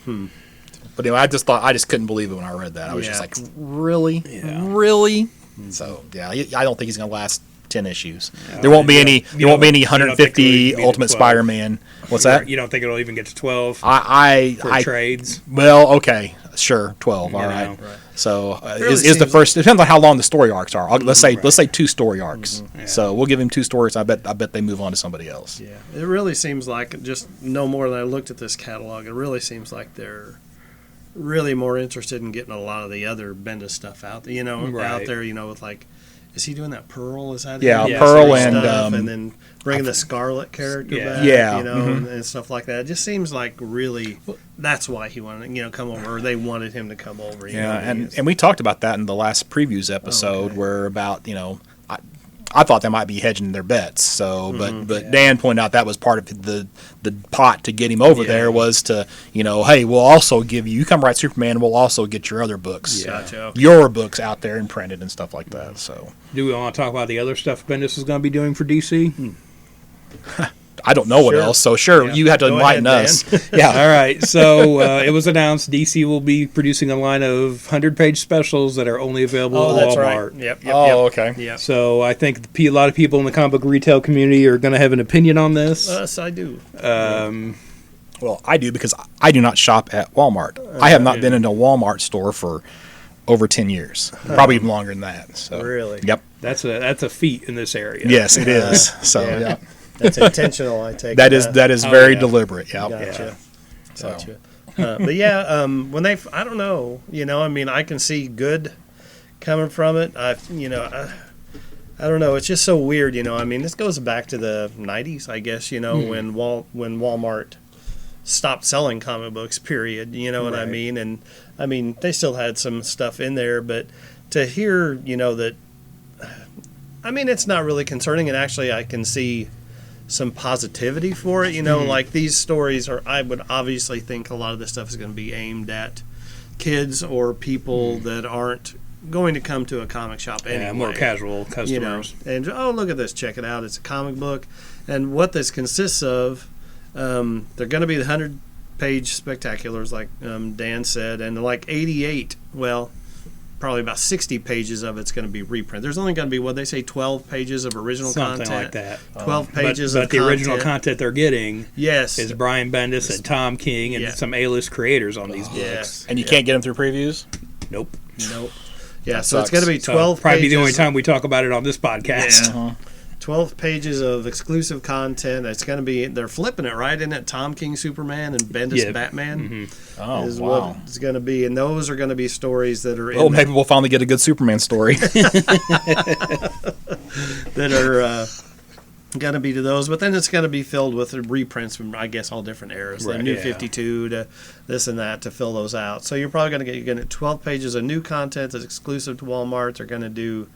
But anyway, I just couldn't believe it when I read that. I was just like, really? Yeah. Really? So yeah, I don't think he's going to last 10 issues. There won't be any 150 Ultimate Spider-Man. What's that? You don't think it'll even get to 12? I trades? Well, okay, sure, 12. All right. So really is the first. It depends on how long the story arcs are. Let's say 2 story arcs. Mm-hmm. So we'll give him 2 stories. I bet they move on to somebody else. Yeah, it really seems like, just no more than I looked at this catalog, it really seems like they're really more interested in getting a lot of the other Bendis stuff out there, out there, with like, is he doing that Pearl? Is that Pearl and then bringing the Scarlet character back, and stuff like that. It just seems like really that's why he wanted to, come over, or they wanted him to come over. And we talked about that in the last previews episode, where about I thought they might be hedging their bets. So, but Dan pointed out that was part of the pot to get him over there was to, hey, we'll also give you come write Superman, we'll also get your other books, your books out there and printed and stuff like that. So, do we want to talk about the other stuff Bendis is going to be doing for DC? I don't know what else, so you have to enlighten us. Yeah. All right. So it was announced DC will be producing a line of 100-page specials that are only available at Walmart. Right. Yep. Okay. Yep. So I think a lot of people in the comic book retail community are going to have an opinion on this. Yes, I do. Well, I do because I do not shop at Walmart. I have not been in a Walmart store for over 10 years, probably even longer than that. So. Really? Yep. That's a feat in this area. Yes, it is. So yeah. That's intentional, I take that is very deliberate. Yeah. Gotcha. Gotcha. But yeah, when they, I don't know, I can see good coming from it. I don't know. It's just so weird, this goes back to the 90s, I guess, when Walmart stopped selling comic books, period. You know what I mean? And they still had some stuff in there, but to hear, that, it's not really concerning, and actually I can see some positivity for it, like these stories I would obviously think a lot of this stuff is going to be aimed at kids or people that aren't going to come to a comic shop anyway. Yeah, more casual customers. And look at this, check it out, it's a comic book. And what this consists of, they're going to be the 100-page spectaculars, like Dan said, and like 88, probably about 60 pages of it's going to be reprint. There's only going to be, what they say, 12 pages of original content. Something like that. 12 pages but of the content. original content they're getting is Brian Bendis and Tom King and some A-list creators on these books. Yes. And you can't get them through previews? Nope. Yeah, so it's going to be 12 probably pages. The only time we talk about it on this podcast. Yeah. 12 pages of exclusive content. It's going to be, they're flipping it, right? Isn't it Tom King Superman and Bendis Batman? Oh, is wow. what it's going to be. And those are going to be stories that are maybe we'll finally get a good Superman story. that are going to be to those. But then it's going to be filled with reprints from, I guess, all different eras. The New 52 to this and that to fill those out. So you're probably going to get 12 pages of new content that's exclusive to Walmart. They're going to do...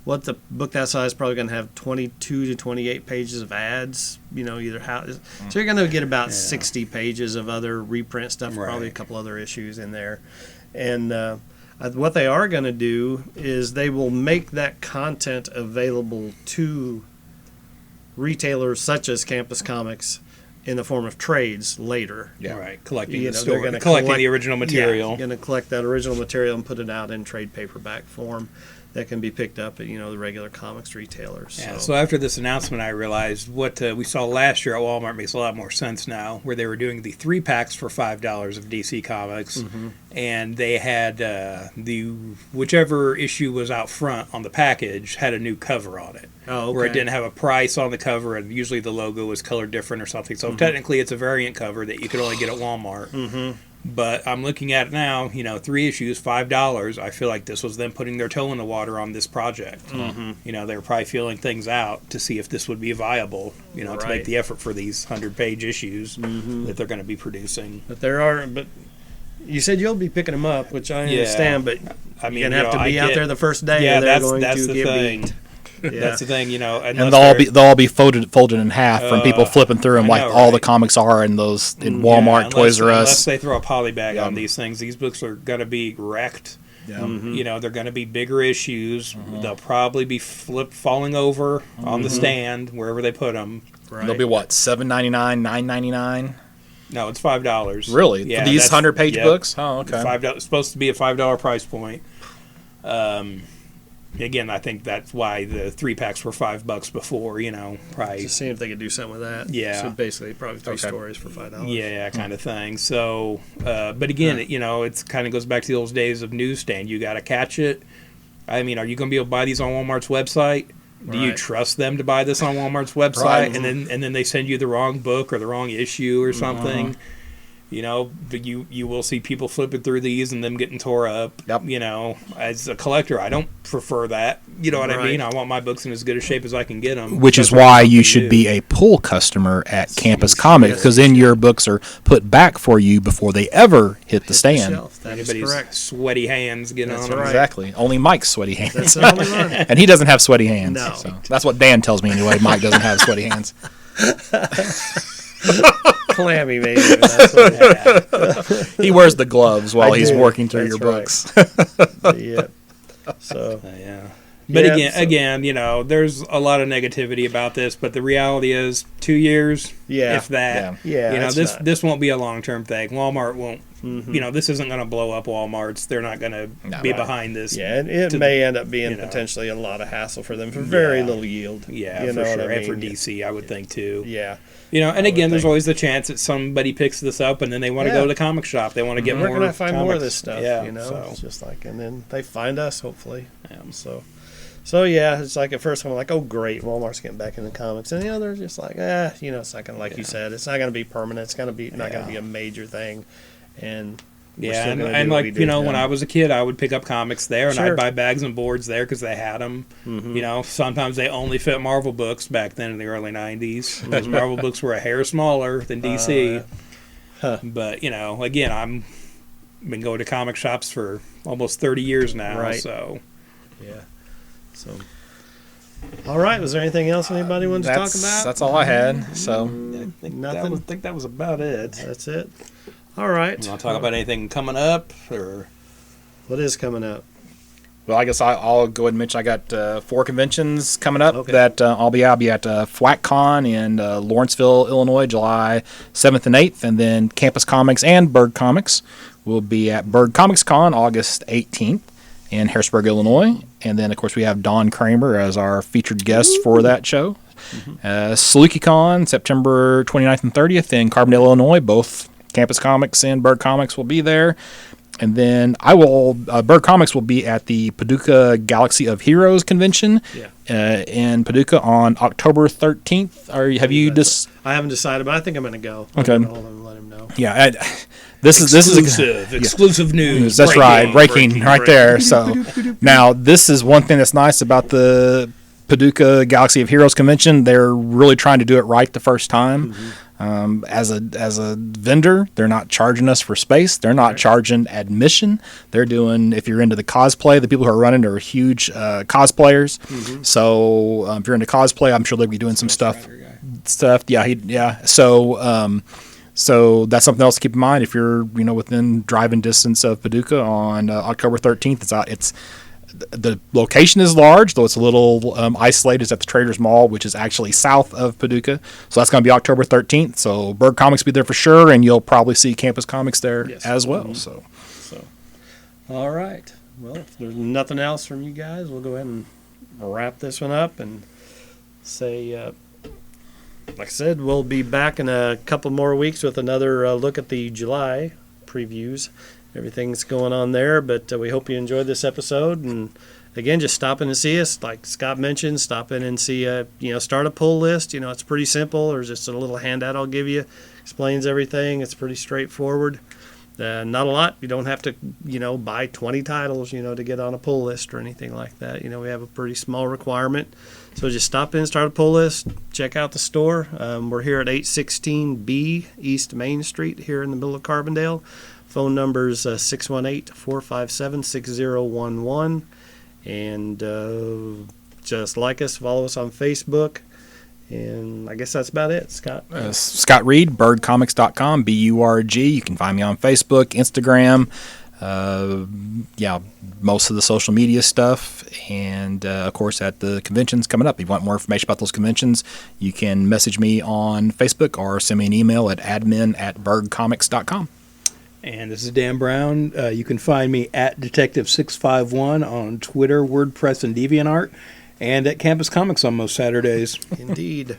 What the book that size is probably going to have 22 to 28 pages of ads, either how. So you're going to get about 60 pages of other reprint stuff, probably a couple other issues in there. And what they are going to do is they will make that content available to retailers such as Campus Comics in the form of trades later. Yeah, right. Collecting the story, collecting the original material. Yeah, going to collect that original material and put it out in trade paperback form. That can be picked up at the regular comics retailers. Yeah. So after this announcement, I realized what we saw last year at Walmart makes a lot more sense now, where they were doing the 3-packs for $5 of DC Comics, and they had the whichever issue was out front on the package had a new cover on it. Oh, okay. Where it didn't have a price on the cover, and usually the logo was colored different or something. So technically, it's a variant cover that you could only get at Walmart. But I'm looking at it now, 3 issues, $5. I feel like this was them putting their toe in the water on this project. They were probably feeling things out to see if this would be viable, to make the effort for these 100-page issues that they're going to be producing. But you said you'll be picking them up, which I understand, but you're going to have to be out there the first day. Yeah, or they're going that's to the get thing. beat. That's the thing, and they'll all be folded in half from people flipping through them, all the comics are in those in Walmart, Toys R Us. Unless they throw a poly bag on these things, these books are going to be wrecked. Yeah. They're going to be bigger issues. They'll probably be falling over on the stand wherever they put them. Right. They'll be what, $7.99, $9.99? No, it's $5. Really? Yeah, for these 100-page books? Oh, okay. It's supposed to be a $5 price point. again, I think that's why the 3-packs were $5 before. Probably Just seeing if they could do something with that. Yeah. So basically, probably 3 stories for $5. Yeah, kind of thing. So, but again, it's kind of goes back to the old days of newsstand. You got to catch it. I mean, are you going to be able to buy these on Walmart's website? Do you trust them to buy this on Walmart's website? Right. And then they send you the wrong book or the wrong issue or something. But you will see people flipping through these and them getting tore up. Yep. As a collector, I don't prefer that. You know what I mean? I want my books in as good a shape as I can get them. Which is why you should be a pull customer at Campus Comics, because then your books are put back for you before they ever hit the stand. That is Anybody's correct. sweaty hands get on them. right. Exactly. Only Mike's sweaty hands. That's the only one. And he doesn't have sweaty hands. No. So that's what Dan tells me anyway. Mike doesn't have sweaty hands. Clammy, maybe. That's what He wears the gloves while I he's do. working through your That's books. yeah. So, Yeah. But Yeah, again, there's a lot of negativity about this, but the reality is 2 years, Yeah. if that. yeah. it's not- This won't be a long-term thing. Walmart won't, this isn't going to blow up Walmart's. They're not going to be right. behind this. Yeah, and it may end up being you know. potentially a lot of hassle for them for very little yield. Yeah, you for know sure. what I And for mean? DC, I would think too. Yeah. And again, there's think. always the chance that somebody picks this up and then they want to Yeah. go to the comic shop. They want to get Where more. can I find more of comics. this stuff? Yeah, So it's just like, and then they find us, hopefully. Yeah. So yeah, it's like at first I'm like, oh great, Walmart's getting back into comics, and they're just like, it's not gonna, like you said, it's not gonna be permanent. It's gonna be not gonna be a major thing, and we're Yeah, still and, gonna and do what like we do. when I was a kid, I would pick up comics there, and Sure. I'd buy bags and boards there because they had them. Sometimes they only fit Marvel books back then in the early '90s. Because Marvel books were a hair smaller than DC. But again, I'm been going to comic shops for almost 30 years now. Right. So Yeah. So. All right. Was there anything else anybody wanted to talk about? That's all I had. So Nothing. think that was about it. That's it. All right. You want to talk about anything coming up or? What is coming up? Well, I guess I'll go ahead and mention I got 4 conventions coming up Okay. that I'll be at FWACCon in Lawrenceville, Illinois, July 7th and 8th, and then Campus Comics and Berg Comics will be at Berg Comics Con August 18th in Harrisburg, Illinois, and then of course we have Don Kramer as our featured guest for that show. SalukiCon September 29th and 30th in Carbondale, Illinois. Both Campus Comics and Berg Comics will be there. And then Berg Comics will be at the Paducah Galaxy of Heroes convention in Paducah on October 13th. Have you just? I haven't decided, but I think I'm going to go. Okay. I'm gonna hold him and let him know. Yeah, this is exclusive news. That's right, breaking right there. So now this is one thing that's nice about the Paducah Galaxy of Heroes convention. They're really trying to do it right the first time. As a vendor, they're not charging us for space. They're not charging admission. They're doing, if you're into the cosplay, the people who are running are huge cosplayers. So if you're into cosplay, I'm sure they'll be doing some stuff. Yeah. So that's something else to keep in mind. If you're within driving distance of Paducah on October 13th, it's the location is large, though it's a little isolated. It's at the Traders Mall, which is actually south of Paducah. So that's going to be October 13th. So Berg Comics will be there for sure, and you'll probably see Campus Comics there as well. So, all right. Well, if there's nothing else from you guys, we'll go ahead and wrap this one up and say, like I said, we'll be back in a couple more weeks with another look at the July previews. Everything's going on there, but we hope you enjoyed this episode. And again, just stop in and see us. Like Scott mentioned, stop in and see, start a pull list. It's pretty simple. There's just a little handout I'll give you. Explains everything. It's pretty straightforward. Not a lot. You don't have to, buy 20 titles, to get on a pull list or anything like that. We have a pretty small requirement. So just stop in, start a pull list, check out the store. We're here at 816B East Main Street here in the middle of Carbondale. Phone number is 618-457-6011. And just like us, follow us on Facebook. And I guess that's about it, Scott. Scott Reed, birdcomics.com, BURG. You can find me on Facebook, Instagram, most of the social media stuff, and of course at the conventions coming up. If you want more information about those conventions, you can message me on Facebook or send me an email at admin@birdcomics.com. And this is Dan Brown. You can find me at Detective651 on Twitter, WordPress, and DeviantArt, and at Campus Comics on most Saturdays. Indeed.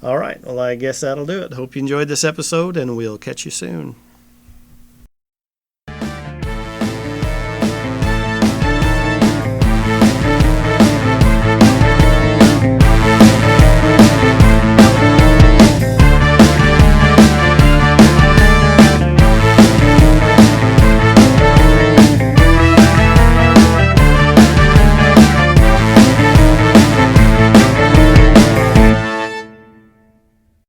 All right. Well, I guess that'll do it. Hope you enjoyed this episode, and we'll catch you soon.